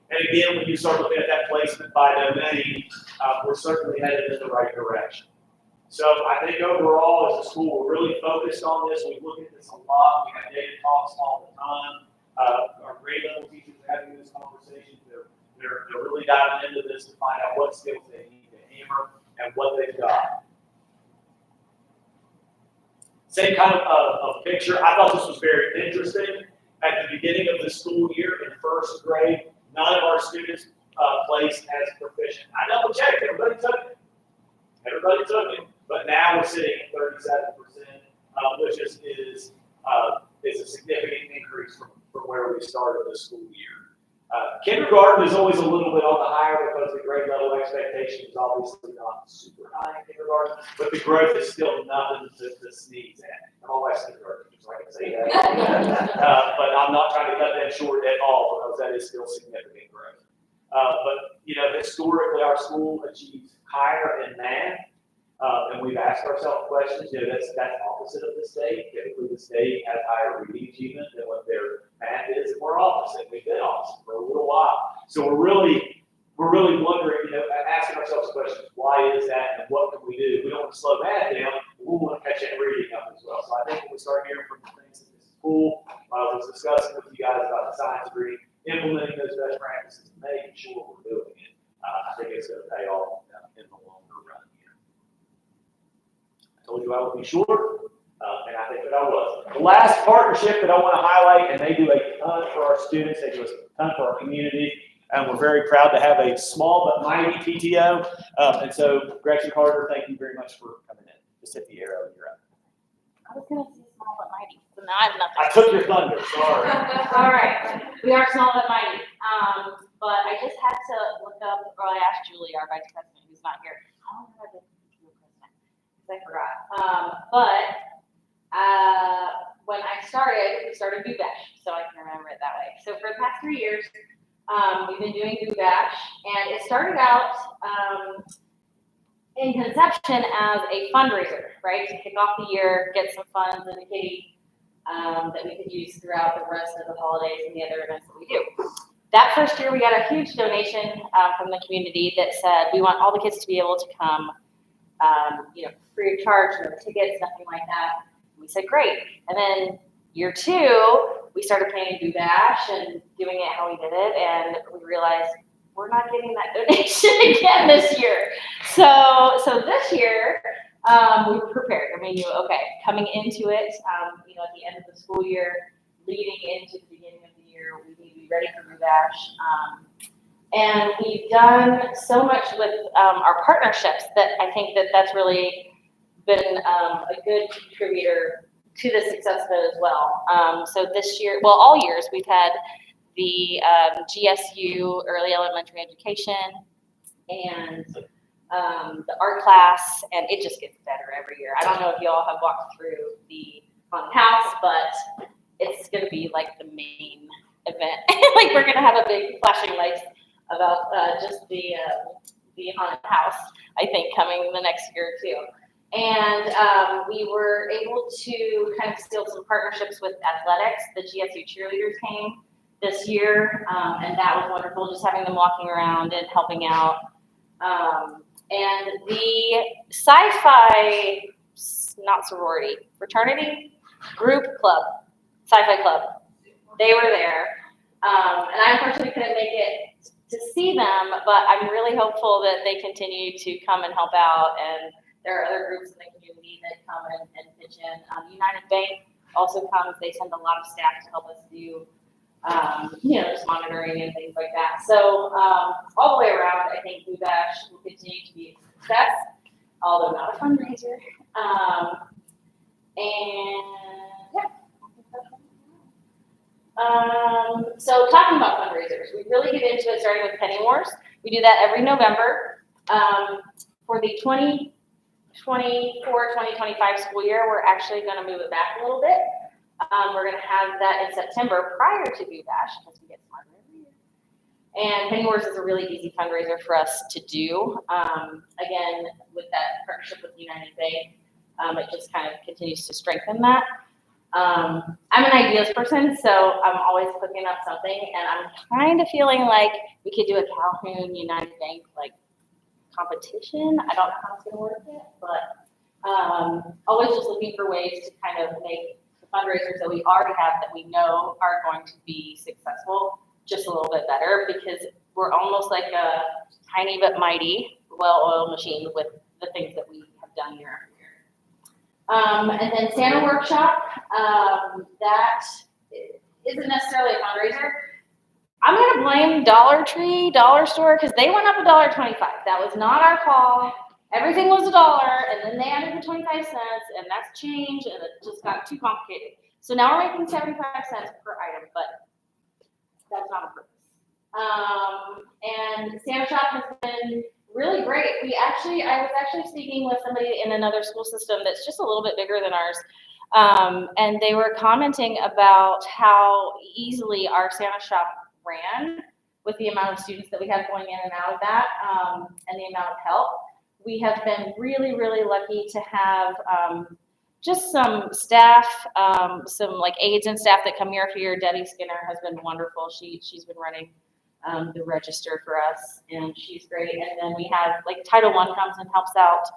Speaker 3: And again, when you start looking at that placement by domain, we're certainly headed in the right direction. So I think overall, as a school, we're really focused on this. We look at this a lot. We have data talks all the time. Our grade level teachers are having this conversation. They're really diving into this to find out what skills they need to hammer and what they've got. Same kind of picture. I thought this was very interesting. At the beginning of the school year in 1st grade, none of our students placed as proficient. I double checked. Everybody took it. Everybody took it. But now we're sitting at 37%, which is a significant increase from where we started the school year. Kindergarten is always a little bit on the higher because the grade level expectation is obviously not super high in kindergarten, but the growth is still nothing to sneeze at. I'm always kindergarten, so I can say that. But I'm not trying to cut that short at all because that is still significant growth. But historically, our school achieves higher in math, and we've asked ourselves questions. That's opposite of the state. Typically, the state has higher reading achievement than what their math is, and we're opposite. We've been opposite for a little while. So we're really wondering, asking ourselves questions. Why is that, and what can we do? We don't want to slow math down. We want to catch that reading up as well. So I think when we start hearing from the things that this school was discussing with you guys about the science degree, implementing those best practices, making sure we're doing it, I think it's going to pay off in the longer run here. I told you I would be short, and I think that I was. The last partnership that I want to highlight, and they do a ton for our students, they do a ton for our community, and we're very proud to have a small but mighty PTO. And so, Gretchen Carter, thank you very much for coming in. Just hit the arrow and you're up.
Speaker 9: I was going to say small but mighty, so now I have nothing.
Speaker 2: I took your thunder, sorry.
Speaker 9: All right, we are small but mighty. But I just had to look up, or I asked Julie, our vice president, who's not here, how long have I been PTO president? Because I forgot. When I started, we started Do Bash, so I can remember it that way. So for the past 3 years, we've been doing Do Bash, and it started out in conception as a fundraiser, right? To kick off the year, get some funds in the kitty that we could use throughout the rest of the holidays and the other events that we do. that first year, we got a huge donation from the community that said, we want all the kids to be able to come, free of charge, no tickets, nothing like that. We said, great. And then year 2, we started planning Boo Bash and doing it how we did it, and we realized we're not getting that donation again this year. So this year, we prepared. I mean, coming into it, at the end of the school year, leading into the beginning of the year, we need to be ready for Boo Bash. And we've done so much with our partnerships that I think that's really been a good contributor to the success of it as well. So this year, well, all years, we've had the GSU Early Elementary Education and the art class, and it just gets better every year. I don't know if you all have walked through the haunted house, but it's going to be like the main event. Like we're going to have a big flashing lights about just the haunted house, I think, coming the next year or two. And we were able to kind of steal some partnerships with athletics. The GSU cheerleaders came this year, and that was wonderful, just having them walking around and helping out. And the sci-fi, not sorority, fraternity, group club, sci-fi club, they were there. And I unfortunately couldn't make it to see them, but I'm really hopeful that they continue to come and help out. And there are other groups in the community that come and pitch in. United Bank also comes. They send a lot of staff to help us do, just monitoring and things like that. So all the way around, I think Boo Bash will continue to be a success, although not a fundraiser. So talking about fundraisers, we really get into it starting with Penny Wars. We do that every November. For the 2024-2025 school year, we're actually going to move it back a little bit. We're going to have that in September prior to Boo Bash because we get smarter every year. And Penny Wars is a really easy fundraiser for us to do. Again, with that partnership with United Bank, it just kind of continues to strengthen that. I'm an ideas person, so I'm always cooking up something, and I'm kind of feeling like we could do a Calhoun United Bank competition. I don't know how it's going to work yet, but always just looking for ways to kind of make the fundraisers that we already have that we know are going to be successful just a little bit better, because we're almost like a tiny but mighty well-oiled machine with the things that we have done year after year. And then Santa Workshop, that isn't necessarily a fundraiser. I'm going to blame Dollar Tree, Dollar Store, because they went up $1.25. That was not our call. Everything was $1, and then they added the 25 cents, and that's change, and it just got too complicated. So now we're making 75 cents per item, but that's not a purpose. And Santa Shop has been really great. I was actually speaking with somebody in another school system that's just a little bit bigger than ours. And they were commenting about how easily our Santa Shop ran with the amount of students that we have going in and out of that, and the amount of help. We have been really, really lucky to have just some staff, some aides and staff that come here for year. Debbie Skinner has been wonderful. She's been running the register for us, and she's great. And then we have Title I comes and helps out.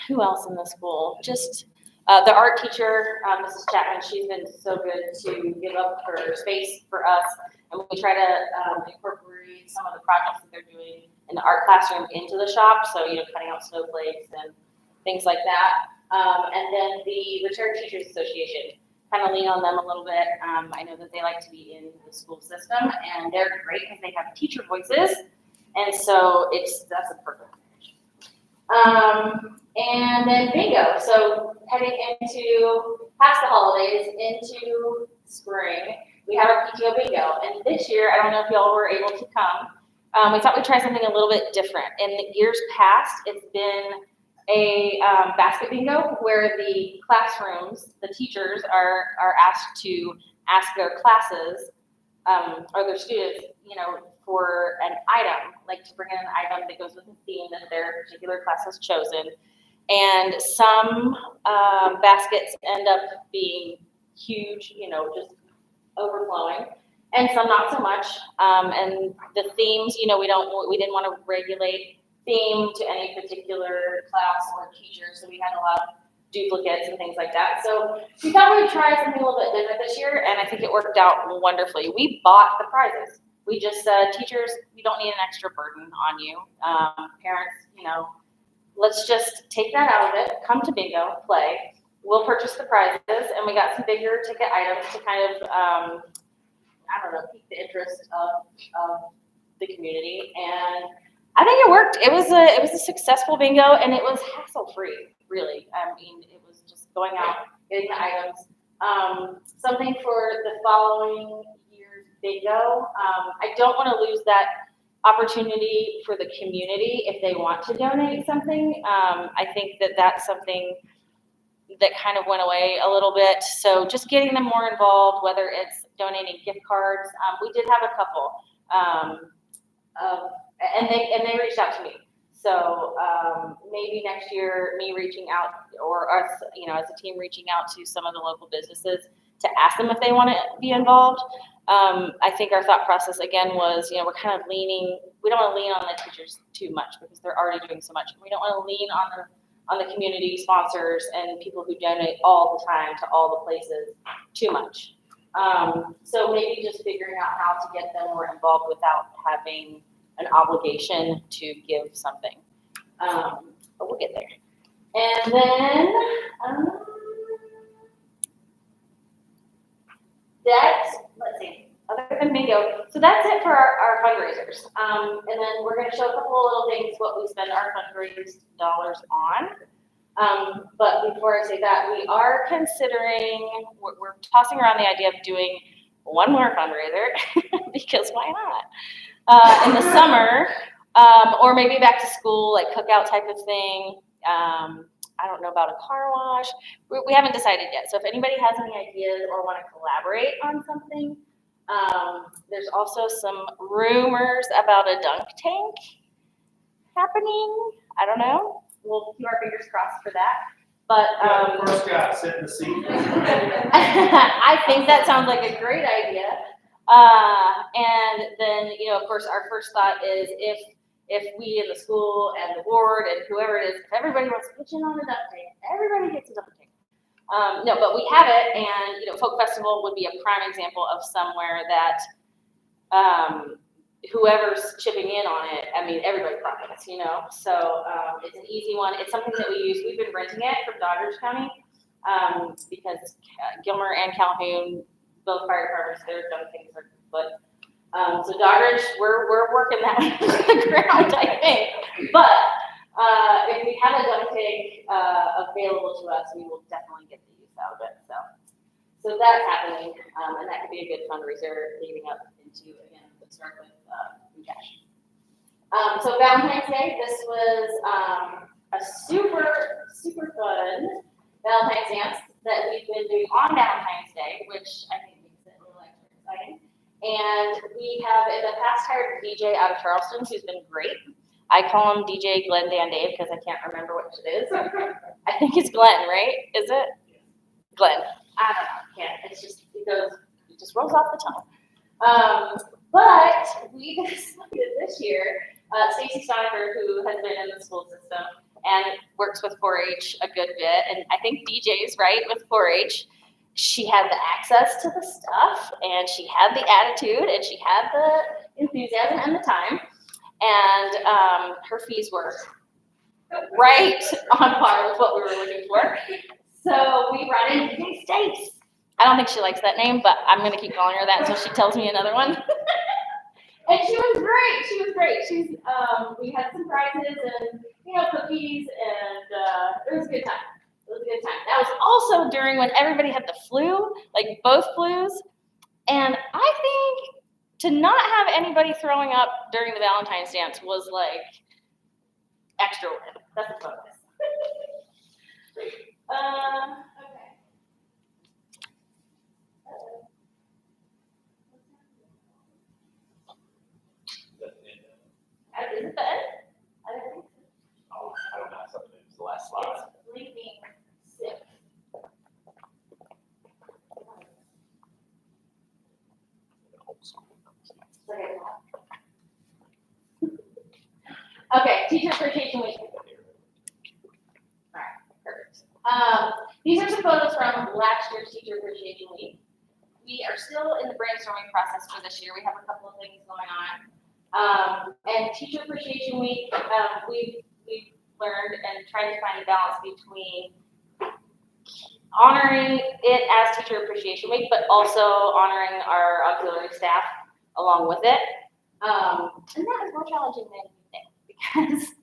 Speaker 9: Who else in the school? Just the art teacher, Mrs. Chapman. She's been so good to give up her space for us, and we try to incorporate some of the projects that they're doing in the art classroom into the shop. So cutting out snowflakes and things like that. And then the Retired Teachers Association, kind of lean on them a little bit. I know that they like to be in the school system, and they're great because they have teacher voices, and so that's a perfect match. And then bingo. So heading into past the holidays into spring, we have our PTO bingo, and this year I don't know if y'all were able to come. We thought we'd try something a little bit different. In the years past, it's been a basket bingo where the classrooms, the teachers are asked to ask their classes or their students, for an item, to bring in an item that goes with the theme that their particular class has chosen. And some baskets end up being huge, just overflowing. and some not so much. And the themes, we didn't want to regulate theme to any particular class or teacher, so we had a lot of duplicates and things like that. So we thought we would try something a little bit different this year, and I think it worked out wonderfully. We bought the prizes. We just said, teachers, you don't need an extra burden on you. Parents, let's just take that out of it, come to bingo, play. We'll purchase the prizes, and we got some bigger ticket items to kind of, pique the interest of the community. And I think it worked. It was a successful bingo, and it was hassle-free, really. I mean, it was just going out, getting the items. Something for the following year's bingo. I don't want to lose that opportunity for the community if they want to donate something. I think that that's something that kind of went away a little bit. So just getting them more involved, whether it's donating gift cards. We did have a couple, and they reached out to me. So maybe next year, me reaching out, or us, as a team reaching out to some of the local businesses to ask them if they want to be involved. I think our thought process again was, we're kind of we don't want to lean on the teachers too much because they're already doing so much. We don't want to lean on the community sponsors and people who donate all the time to all the places too much. So maybe just figuring out how to get them more involved without having an obligation to give something. But we'll get there. And then let's see, other than bingo. So that's it for our fundraisers. And then we're going to show a couple of little things what we spend our fundraisers dollars on. But before I say that, we are considering, we're tossing around the idea of doing one more fundraiser because why not? In the summer, or maybe back to school, like cookout type of thing. I don't know about a car wash. We haven't decided yet. So if anybody has any ideas or want to collaborate on something, there's also some rumors about a dunk tank happening. I don't know. We'll keep our fingers crossed for that. But
Speaker 10: First guy, sit in the seat.
Speaker 9: I think that sounds like a great idea. And then, of course, our first thought is if we in the school and the board and whoever it is, if everybody wants to pitch in on a dunk tank, everybody gets a dunk tank. No, but we have it, and Folk Festival would be a prime example of somewhere that whoever's chipping in on it, everybody profits, So it's an easy one. It's something that we use. We've been renting it from Doddridge County because Gilmer and Calhoun, both fire departments, their dunk tanks are but. So Doddridge, we're working that one to the ground, I think. But if we have a dunk tank available to us, we will definitely get the use out of it. So that's happening, and that could be a good fundraiser leading up into, again, let's start with cash. So Valentine's Day, this was a super, super fun Valentine's dance that we've been doing on Valentine's Day, which I think makes it a little extra exciting. And we have in the past hired a DJ out of Charleston who's been great. I call him DJ Glenn Dan Dave because I can't remember which it is. I think it's Glenn, right? Is it? Glenn. I don't know. Can't. It just rolls off the tongue. But we decided this year, Stacy Stonifer, who has been in the school system and works with 4-H a good bit, and I think DJ's right with 4-H. She had the access to the stuff, and she had the attitude, and she had the enthusiasm and the time, and her fees were right on par with what we were looking for. So we brought in DJ Stace. I don't think she likes that name, but I'm going to keep calling her that until she tells me another one. And she was great. We had some prizes and, cookies, and it was a good time. That was also during when everybody had the flu, like both flus. And I think to not have anybody throwing up during the Valentine's dance was like extra win. That's a bonus. Okay. Is it the end? I don't think so.
Speaker 3: Oh, I don't know. Something was the last slide.
Speaker 9: It's blinking 6. These are some photos from last year's Teacher Appreciation Week. We are still in the brainstorming process for this year. We have a couple of things going on. And Teacher Appreciation Week, we've learned and tried to find a balance between honoring it as Teacher Appreciation Week, but also honoring our auxiliary staff along with it. And that is more challenging than you think because,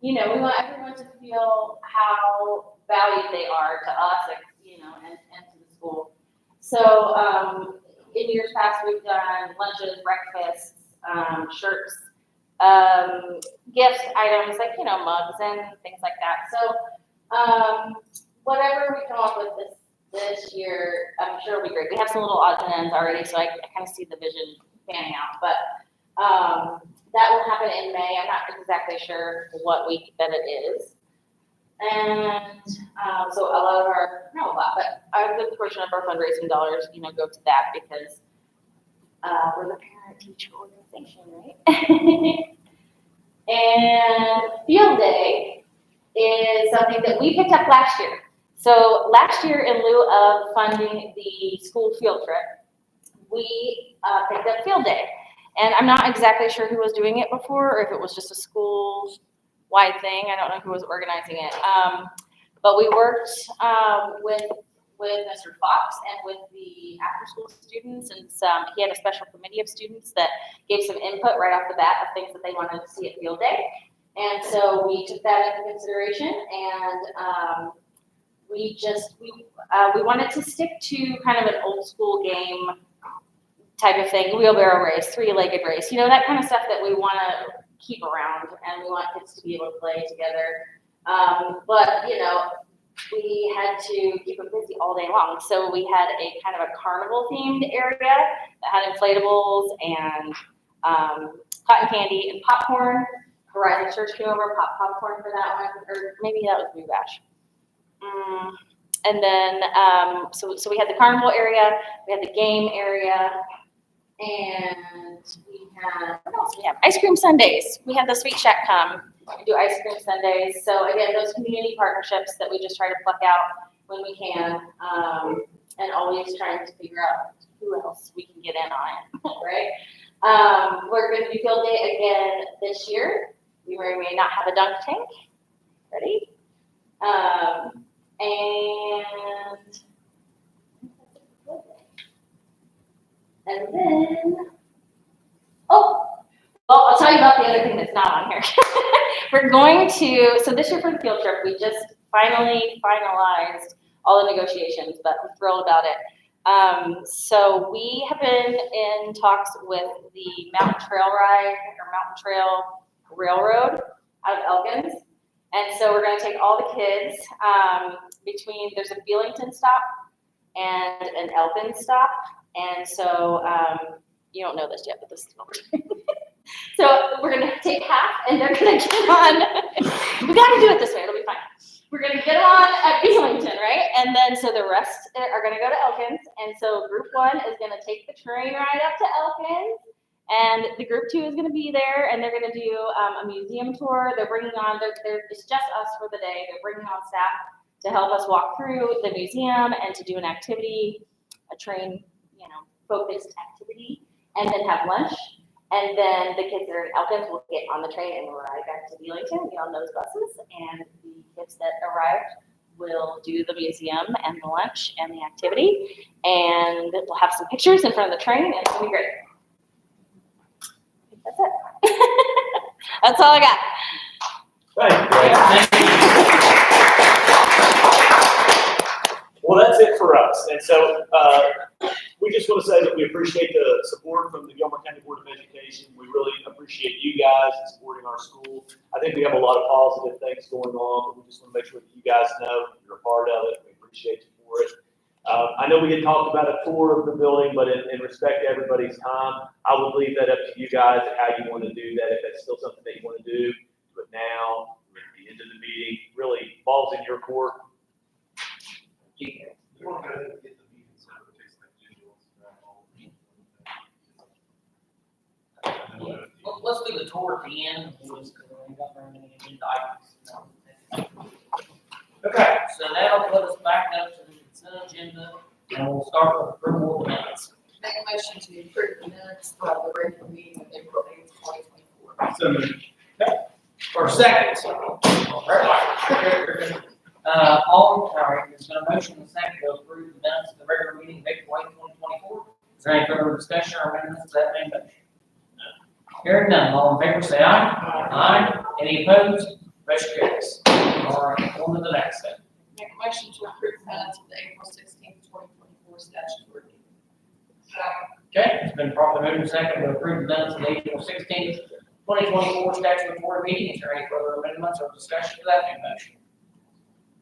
Speaker 9: you know, we want everyone to feel how valued they are to us, and to the school. So in years past, we've done lunches, breakfasts, shirts, gift items like, mugs and things like that. So whatever we come up with this year, I'm sure it'll be great. We have some little odds and ends already, so I kind of see the vision panning out. But that will happen in May. I'm not exactly sure what week that it is. And so a lot of our, not a lot, but a good portion of our fundraising dollars, go to that because we're the parent-teacher organization, right? And Field Day is something that we picked up last year. So last year, in lieu of funding the school field trip, we picked up Field Day. And I'm not exactly sure who was doing it before, or if it was just a school-wide thing. I don't know who was organizing it. But we worked with Mr. Fox and with the after-school students, and he had a special committee of students that gave some input right off the bat of things that they wanted to see at Field Day. And so we took that into consideration, and we wanted to stick to kind of an old school game type of thing, wheelbarrow race, three-legged race, that kind of stuff that we want to keep around, and we want kids to be able to play together. But we had to keep them busy all day long, so we had a kind of a carnival-themed area that had inflatables and cotton candy and popcorn. Horizon Church came over, popcorn for that one, or maybe that was Blue Bash. And then, so we had the carnival area, we had the game area, and we had, what else? We have ice cream sundaes. We had the Sweet Shack come and do ice cream sundaes. So again, those community partnerships that we just try to pluck out when we can, and always trying to figure out who else we can get in on it, right? We're going to do Field Day again this year. We may not have a dunk tank. Ready? And then, well, I'll tell you about the other thing that's not on here. We're going to, so this year for the field trip, we just finally finalized all the negotiations, but I'm thrilled about it. So we have been in talks with the Mountain Trail Ride, or Mountain Trail Railroad out of Elkins. And so we're going to take all the kids there's a Belington stop and an Elkins stop. And so you don't know this yet, but this is what we're doing. So we're going to take half, and they're going to get on. We got to do it this way. It'll be fine. We're going to get on at Belington, right? And then so the rest are going to go to Elkins. And so group 1 is going to take the train ride up to Elkins. And the group 2 is going to be there, and they're going to do a museum tour. They're bringing on, it's just us for the day. They're bringing on staff to help us walk through the museum and to do an activity, a train, focused activity, and then have lunch. And then the kids that are in Elkins will get on the train and ride back to Belington, get on those buses. And the kids that arrived will do the museum and the lunch and the activity. And we'll have some pictures in front of the train, and it's going to be great. That's it. That's all I got.
Speaker 2: Thank you. Well, that's it for us. And so we just want to say that we appreciate the support from the Gilmer County Board of Education. We really appreciate you guys supporting our school. I think we have a lot of positive things going on, but we just want to make sure that you guys know you're a part of it. We appreciate you for it. I know we had talked about a tour of the building, but in respect to everybody's time, I would leave that up to you guys and how you want to do that. If that's still something that you want to do it now, at the end of the meeting. Really, ball's in your court.
Speaker 5: Let's do the tour at the end.
Speaker 2: Okay.
Speaker 5: So that'll All right. There's been a motion and a second to approve the minutes of the regular meeting of April 8, 2024. Is there any further discussion or amendments to that main motion? Hearing none, all in favor say aye. Aye. Any opposed? Motion carries. All right, on to the next step.
Speaker 11: Make a motion to approve minutes of the April 16, 2024 statutory meeting.
Speaker 5: Okay, it's been properly moved and second to approve the minutes of the April 16, 2024 statutory meeting. Is there any further amendments or discussion to that new motion?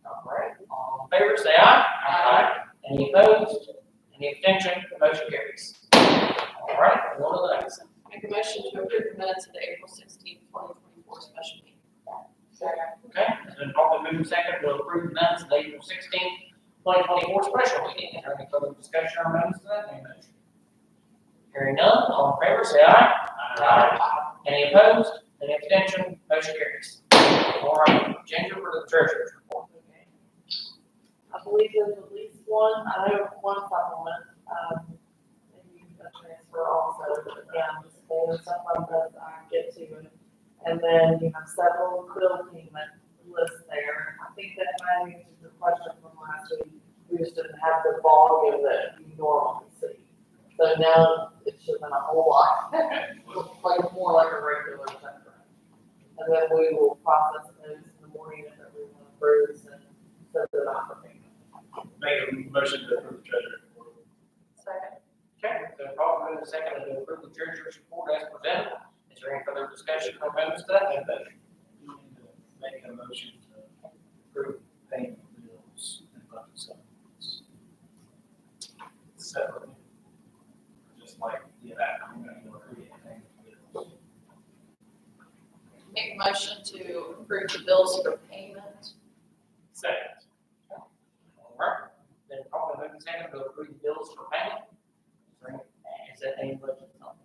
Speaker 5: All right, all in favor say aye. Aye. Any opposed? Any abstention? The motion carries. All right, on to the next step.
Speaker 11: Make a motion to approve the minutes of the April 16, 2024 special meeting.
Speaker 5: Okay, it's been properly moved and second to approve the minutes of the April 16, 2024 special meeting. Is there any further discussion or amendments to that new motion? Hearing none, all in favor say aye. Aye. Any opposed? Any abstention? Motion carries. All right, Ginger for the treasurer's report.
Speaker 12: I believe there's at least one, I know one supplement, maybe a transfer also, but yeah, there's some of them that I get to. And then you have several bill payment lists there. I think that might answer the question from last week. We just didn't have the volume that you normally see. So now it should have been a whole lot, like more like a regular check run. And then we will process those in the morning if everyone approves and send it out for payment.
Speaker 10: Make a motion to approve the treasurer's report.
Speaker 12: Second.
Speaker 5: Okay, so probably moved and second to approve the treasurer's report as presented. Is there any further discussion or amendments to that new motion?
Speaker 10: Make a motion to approve payment bills and budget supplements. Separately. Just like, I'm gonna go through payment bills.
Speaker 11: Make a motion to approve the bills for payment.
Speaker 10: Second.
Speaker 5: All right, then probably moved and second to approve the bills for payment. Is that any budget supplement?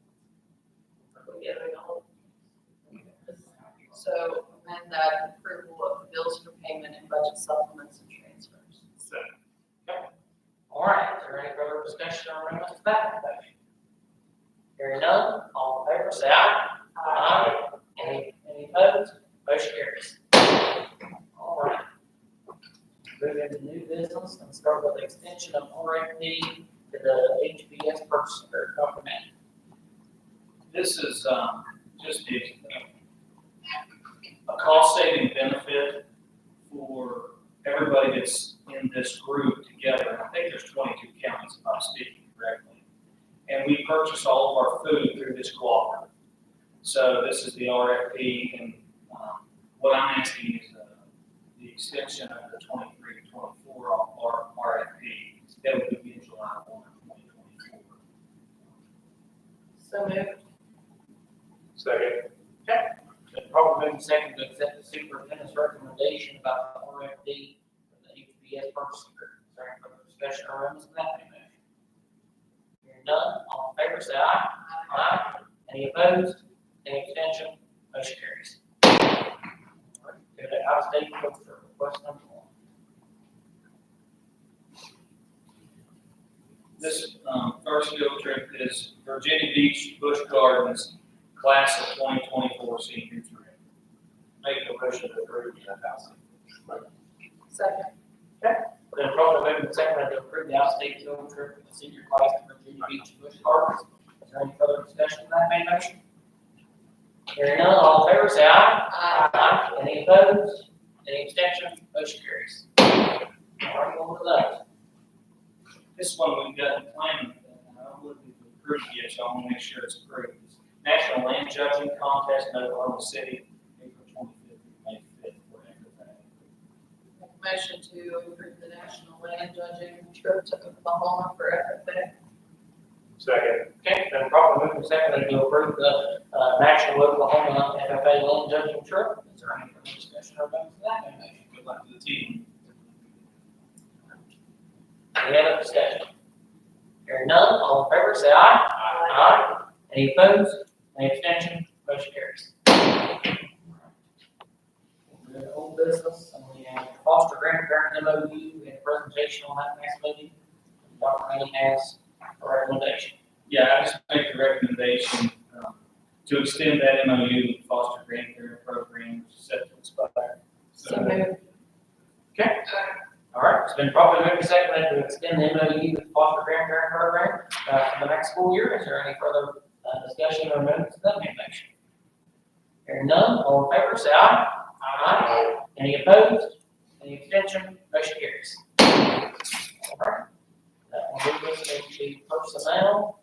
Speaker 11: So amend that approval of the bills for payment and budget supplements and transfers.
Speaker 10: Second.
Speaker 5: All right, is there any further discussion or amendments to that motion? Hearing none, all in favor say aye. Aye. Any opposed? Motion carries. All right. Move into new business and start with the extension of RFP to the HBS purchaser company.
Speaker 10: This is, just a cost-saving benefit for everybody that's in this group together. And I think there's 22 counties, if I'm speaking correctly. And we purchase all of our food through this cooperative. So this is the RFP, and what I'm asking is the extension of the 23 to 24 our RFP. That would be in July 1, 2024.
Speaker 11: So moved.
Speaker 10: Second.
Speaker 5: Okay. Then probably moving second to accept the superintendent's recommendation about the RFP for the HBS purchasing group. Is there any further discussion or amendments to that motion? Hearing none, all in favor say aye. Aye. Any opposed? Any abstention? Motion carries. All right, go to out-of-state field trip request number 1.
Speaker 10: This first field trip is Virginia Beach Busch Gardens, class of 2024 senior trip. Make a motion to approve that house.
Speaker 11: Second.
Speaker 5: Then probably moving second to approve the out-of-state field trip for the senior class to Virginia Beach Busch Gardens. Is there any further discussion on that main motion? Hearing none, all in favor say aye. Aye. Any opposed? Any abstention? Motion carries. All right, on to the next.
Speaker 10: This one we've got in planning, I wouldn't be approved yet, so I want to make sure it's approved. It's National Land Judging Contest in Oklahoma City, April 25th and May 5th, whatever that.
Speaker 11: Make a motion to approve the national land judging trip to Oklahoma for FFA.
Speaker 10: Second.
Speaker 5: Okay, then probably moving second to approve the National Oklahoma FFA Land Judging Trip. Is there any further discussion or amendments to that motion?
Speaker 10: Good luck to the team.
Speaker 5: Any other discussion? Hearing none, all in favor say aye. Aye. Any opposed? Any abstention? Motion carries. We're in old business, and we have foster grandparent MOU. We had a presentation on that last meeting. Dr. Manning has a recommendation.
Speaker 10: Yeah, I just make the recommendation to extend that MOU with foster grandparent program, which is set to expire
Speaker 11: moved.
Speaker 5: Okay. All right, it's been properly moved and seconded to extend the MOU with the foster grandparent program for the next school year. Is there any further discussion or amendments to that motion? Hearing none, all in favor, say aye. Aye. Any opposed? Any abstention? Motion carries. All right. That will move us into personnel.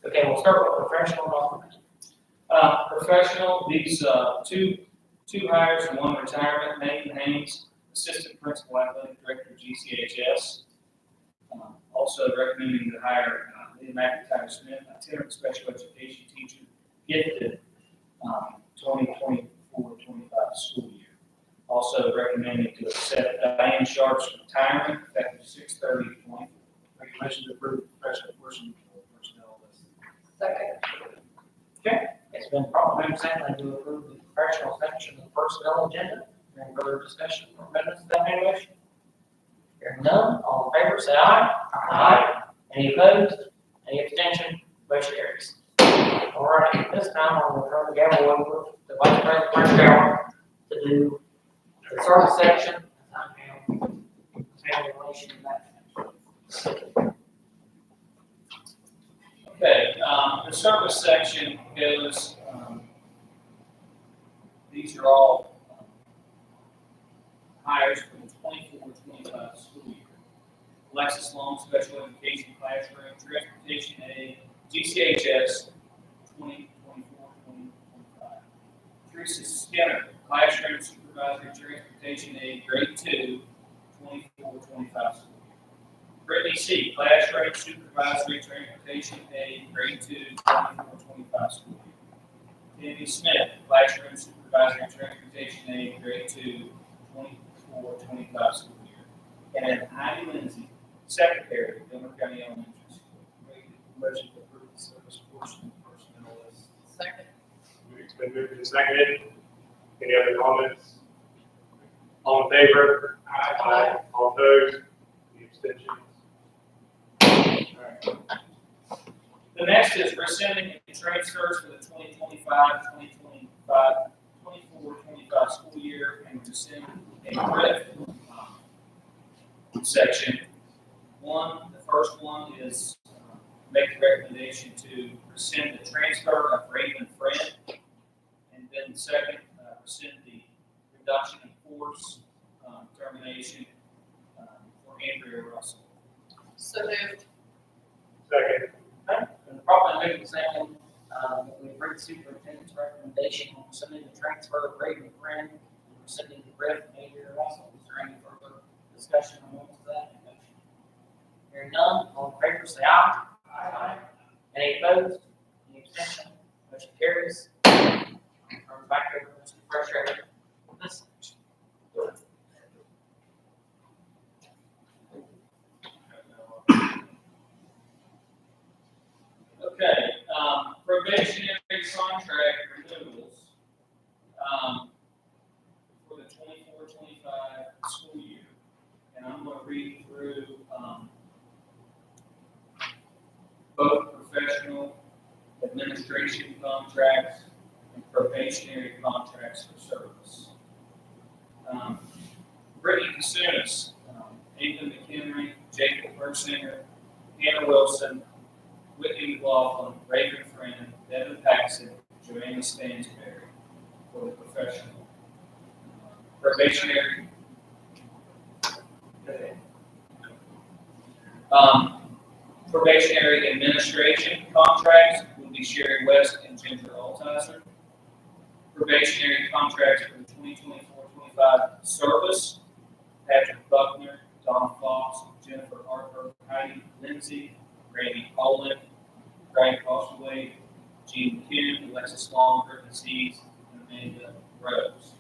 Speaker 5: Okay, we'll start with professional development.
Speaker 10: Professional, these, two hires, one retirement, Nathan Haynes, Assistant Principal Athletic Director, GCHS. Also recommending to hire, Leah McIntyre Smith, itinerant special education teacher, gifted, 2024-25 school year. Also recommending to accept Diane Sharp's retirement effective 6/30/24. Make a motion to approve professional portion of personnel list.
Speaker 11: Second.
Speaker 5: Okay, it's been properly moved and seconded to approve the professional section of the personnel agenda. Any further discussion or amendments to that motion? Hearing none, all in favor, say aye. Aye. Any opposed? Any abstention? Motion carries. All right, this time I'm going to turn the gavel over to Vice President Frank Gilmer to do the service section. Family relation and that.
Speaker 10: Okay, the service section goes, these are all hires for the 24-25 school year. Alexis Long, special education classroom, transportation aid, GCHS, 2024-2025. Teresa Skinner, classroom supervisory, transportation aid, grade 2, 24-25 school year. Brittany C., classroom supervisory, transportation aid, grade 2, 24-25 school year. Tammy Smith, classroom supervisory, transportation aid, grade 2, 24-25 school year. And then Heidi Lindsay, secretary, Gilmer County Elementary School. Make a motion to approve the service portion of the personnel list.
Speaker 11: Second.
Speaker 13: It's been moved and seconded. Any other comments? All in favor? Aye. All opposed? Any abstentions?
Speaker 10: All right. The next is rescinding and transfers for the 24-25 school year and rescind a RIF section. The first one is make the recommendation to rescind the transfer of Raven Friend. And then the second, rescind the reduction in force termination for Andrea Russell.
Speaker 11: So moved.
Speaker 13: Second.
Speaker 5: Okay, and properly moved and seconded, we bring the superintendent's recommendation on rescinding the transfer of Raven Friend and rescinding the RIF Andrea Russell. Is there any further discussion on that motion? Hearing none, all in favor say aye. Aye. Any opposed? Any abstention? Motion carries. Turn back over to Mr. Treasurer. This section.
Speaker 10: Okay, probationary contract renewals, for the 24-25 school year. And I'm gonna read through, both professional administration contracts and probationary contracts for service. Brittany Kasunis, Ethan McHenry, Jacob Mersinger, Hannah Wilson, Whitney McLaughlin, Raven Friend, Devin Paxton, Joanna Stansberry for the professional. Probationary. Probationary administration contracts will be Sherry West and Ginger Altizer. Probationary contracts for the 2024-25 service, Patrick Buckner, Don Fox, Jennifer Harper, Heidi Lindsay, Randy Poland, Brian Costaway, Gene Kim, Alexis Long, Griffin Seeds, and Amanda Rose.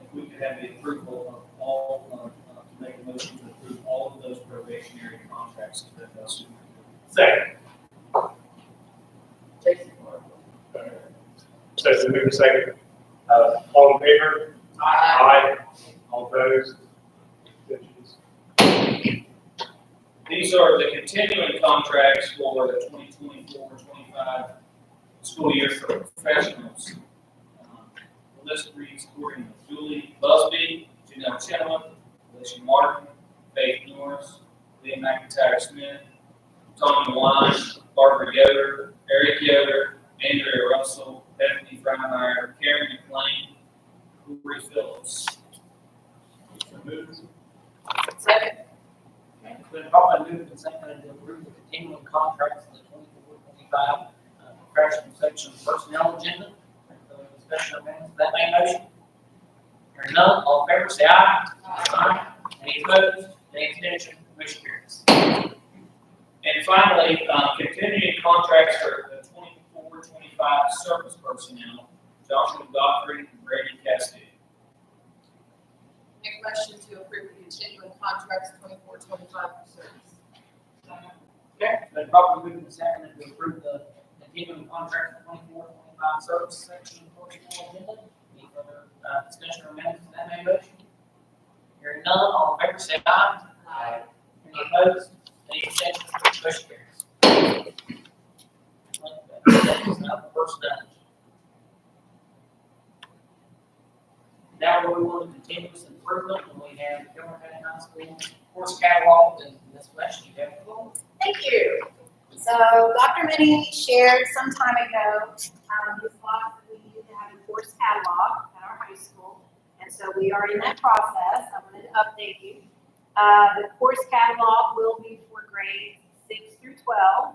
Speaker 10: If we could have the approval of all, to make a motion to approve all of those probationary contracts.
Speaker 13: Second.
Speaker 11: Jason.
Speaker 13: So it's been moved and seconded. All in favor? Aye. All opposed? Abstentions?
Speaker 10: These are the continuing contracts for the 2024-25 school year for professionals. The list reads according to Julie Busby, Janelle Chenoweth, Alicia Martin, Faith Norris, Leah McIntyre Smith, Tony Wine, Barbara Yoder, Eric Yoder, Andrea Russell, Bethany Freimeyer, Karen McLean, Corey Phillips. So moved.
Speaker 5: Second. Okay, it's been properly moved and seconded to approve the continuing contracts for the 24-25 professional section personnel agenda. Discussion or amendments to that main motion? Hearing none, all in favor say aye. Aye. Any opposed? Any abstention? Motion carries. And finally, continuing contracts for the 24-25 service personnel, Joshua Godfrey and Brady Castillo.
Speaker 11: Make a motion to approve the continuing contracts 24-25 for service.
Speaker 5: Okay, it's been properly moved and seconded to approve the continuing contract for 24-25 service section personnel agenda. Any further discussion or amendments to that main motion? Hearing none, all in favor say aye. Aye. Any opposed? Any abstentions? Motion carries. That is now the first done. Now we want to continuous improvement, and we have Gilmer County High School course catalog, and Ms. West, you have the floor.
Speaker 7: Thank you. So Dr. Minnie shared some time ago, his thought that we needed to have a course catalog at our high school. And so we are in that process. I wanted to update you. The course catalog will be for grades 6 through 12.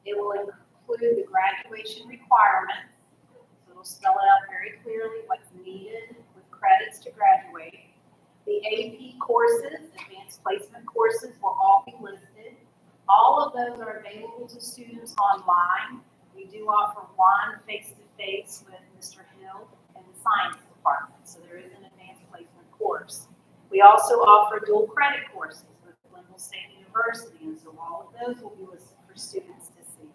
Speaker 7: It will include the graduation requirements. So it'll spell it out very clearly what's needed with credits to graduate. The AP courses, advanced placement courses, will all be listed. All of those are available to students online. We do offer one face-to-face with Mr. Hill in the science department, so there is an advanced placement course. We also offer dual credit courses with Glenville State University, and so all of those will be listed for students to see.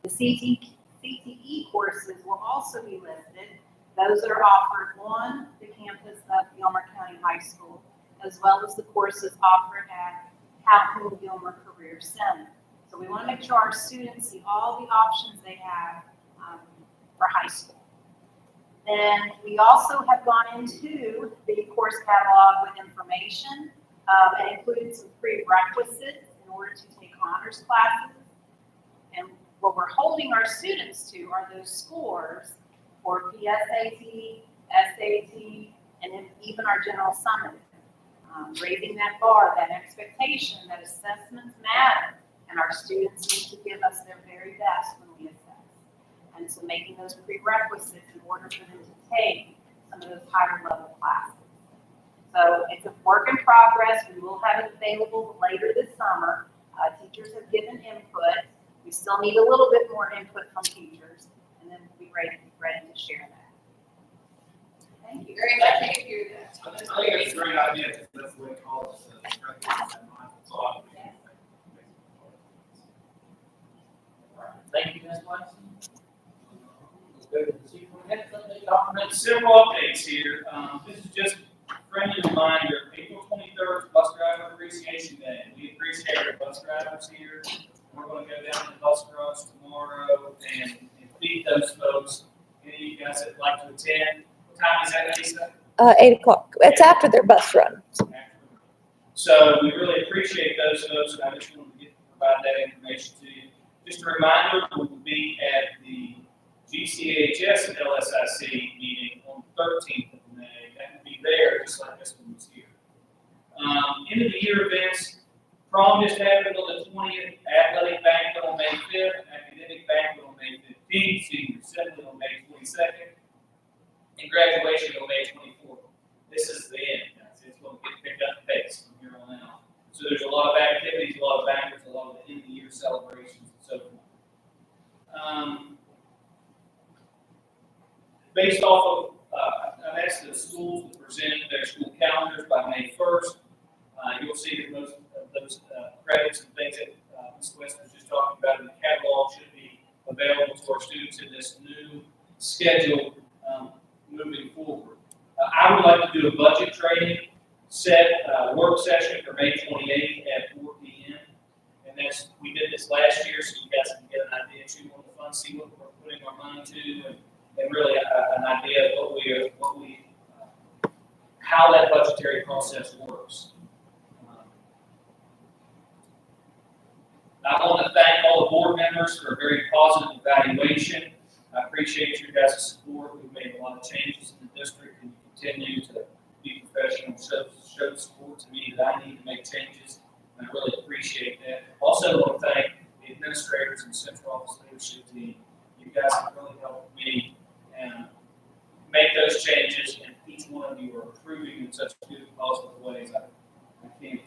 Speaker 7: The CTE courses will also be listed. Those are offered on the campus of Gilmer County High School, as well as the courses offered at Calhoun Gilmer Career Center. So we want to make sure our students see all the options they have for high school. Then we also have gone into the course catalog with information and included some prerequisites in order to take honors classes. And what we're holding our students to are those scores for PSAT, SAT, and then even our general summative. Raising that bar, that expectation that assessments matter, and our students need to give us their very best when we assess. And so making those prerequisites in order for them to take some of those higher level classes. So it's a work in progress. We will have it available later this summer. Teachers have given input. We still need a little bit more input from teachers, and then we'll be ready to share that. Thank you.
Speaker 11: Very much. Thank you.
Speaker 10: I think it's a great idea, because that's the way college is.
Speaker 5: Thank you, Ms. West. Let's go to the superintendent's update document.
Speaker 10: Several updates here. This is just a friendly reminder, April 23rd, is Bus Driver Appreciation Day. We appreciate our bus drivers here. We're going to go down to the bus garage tomorrow and feed those folks. Any of you guys that like to attend? What time is that, Lisa?
Speaker 1: 8 o'clock. It's after their bus run.
Speaker 10: So we really appreciate those folks, and I just wanted to provide that information to you. Just a reminder, we will be at the GCHS LSIC meeting on the 13th of May. That will be there, just like this one was here. End of the year events, prom just happened on the 20th, athletic banquet on May 5th, academic banquet on May 15th, senior assembly on May 22nd, and graduation on May 24th. This is the end, guys. It's going to get picked up pace from here on out. So there's a lot of activities, a lot of banquets, a lot of end of the year celebrations, and so forth. Based off of, I've asked the schools to present their school calendars by May 1st. You'll see that most of those credits and things that Ms. West was just talking about in the catalog should be available to our students in this new schedule moving forward. I would like to do a budget training work session for May 28th at 4 p.m. And as we did this last year, so you guys can get an idea too on the fund, see what we're putting our money to, and really an idea of how that budgetary process works. I want to thank all the board members for a very positive evaluation. I appreciate your guys' support. We've made a lot of changes in the district, and you continue to be professional, show support to me that I need to make changes. And I really appreciate that. Also, want to thank the administrators and central office leadership team. You guys have really helped me and make those changes, and each one of you are improving in such good, positive ways. I can't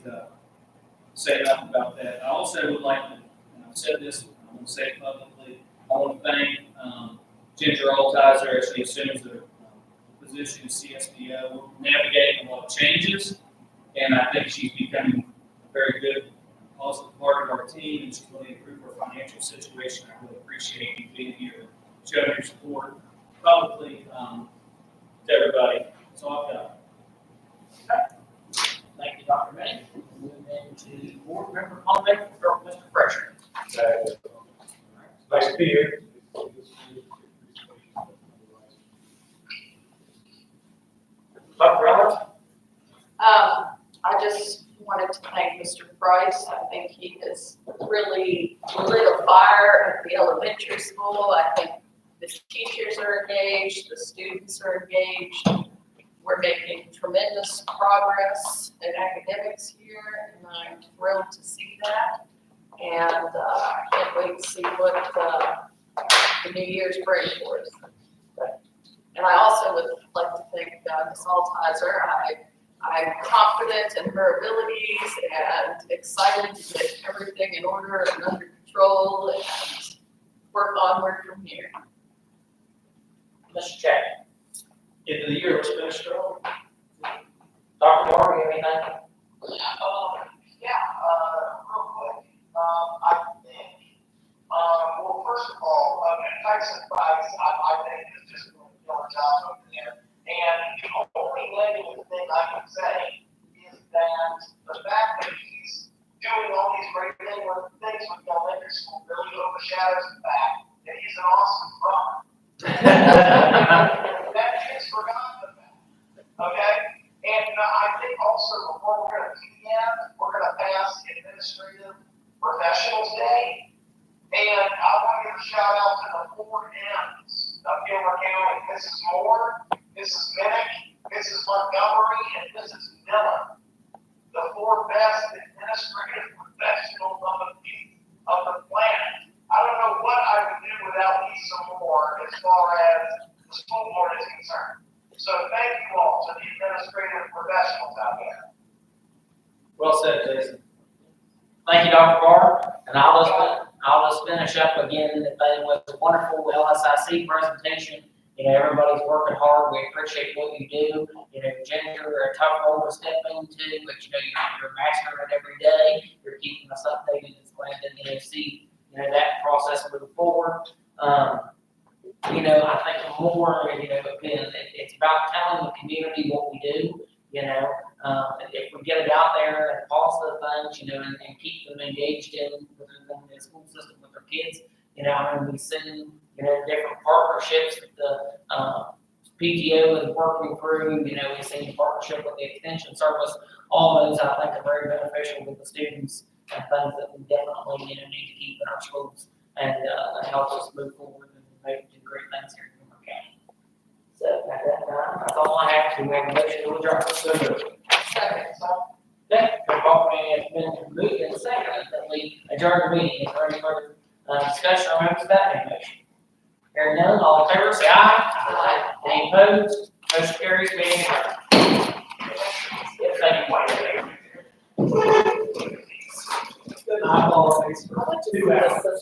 Speaker 10: say enough about that. I also would like to, and I've said this, I'm going to say it publicly, I want to thank Ginger Altizer as she assumes the position as CSBO. We're navigating a lot of changes, and I think she's becoming a very good, positive part of our team, and she's really improved our financial situation. I really appreciate you being here and showing your support publicly to everybody. That's all I've got.
Speaker 5: Thank you, Dr. May. Move into board member comment from Mr. Fresher.
Speaker 13: Nice to be here.
Speaker 5: Dr. Roberts?
Speaker 11: I just wanted to thank Mr. Price. I think he has really lit a fire at the elementary school. I think the teachers are engaged, the students are engaged. We're making tremendous progress in academics here, and I'm thrilled to see that. And I can't wait to see what the new year's bring for us. And I also would like to thank Ms. Altizer. I'm confident in her abilities and excited to get everything in order and under control and work onward from here.
Speaker 5: Mr. Chapman? End of the year, let's finish strong. Dr. Barr, you have anything?
Speaker 14: Real quick, I think, well, first of all, Tyson Price, I think is just doing a killer job over there. And the only negative thing I can say is that the fact that he's doing all these great things with elementary school really overshadows the fact that he's an awesome runner. That gets forgotten about, okay? And I think also before we're going to PM, we're going to pass Administrative Professionals Day. And I want to give a shout out to the 4 M's of Gilmer County. Mrs. Moore, Mrs. Minnick, Mrs. Montgomery, and Mrs. Miller. The 4 best administrative professionals of the planet. I don't know what I would do without Lisa Moore as far as the school board is concerned. So thank you all to the administrative professionals out there.
Speaker 5: Well said, Jason. Thank you, Dr. Barr. And I'll just finish up again. It was a wonderful LSIC presentation. You know, everybody's working hard. We appreciate what you do. You know, Ginger, a tough role to step into, but you know, you're mastering it every day. You're keeping us updated. It's glad to see that process move forward. You know, I think more, again, it's about telling the community what we do. You know, if we get it out there and positive things, and keep them engaged in the school system with their kids. You know, I mean, we've seen, different partnerships that the PTO is working through. You know, we've seen partnership with the Extension Service. All those, I think, are very beneficial with the students and things that we definitely, need to keep in our schools and help us move forward and make do great things here in Gilmer County. So at that time, that's all I have to make a motion to adjourn.
Speaker 11: Second.
Speaker 5: Okay, the property has been moved and seconded that we adjourn the meeting. Is there any further discussion or amendments to that motion? Hearing none, all in favor say aye. Aye. Any opposed? Motion carries. Meeting adjourned. Thank you. Good night, all. 2 hours.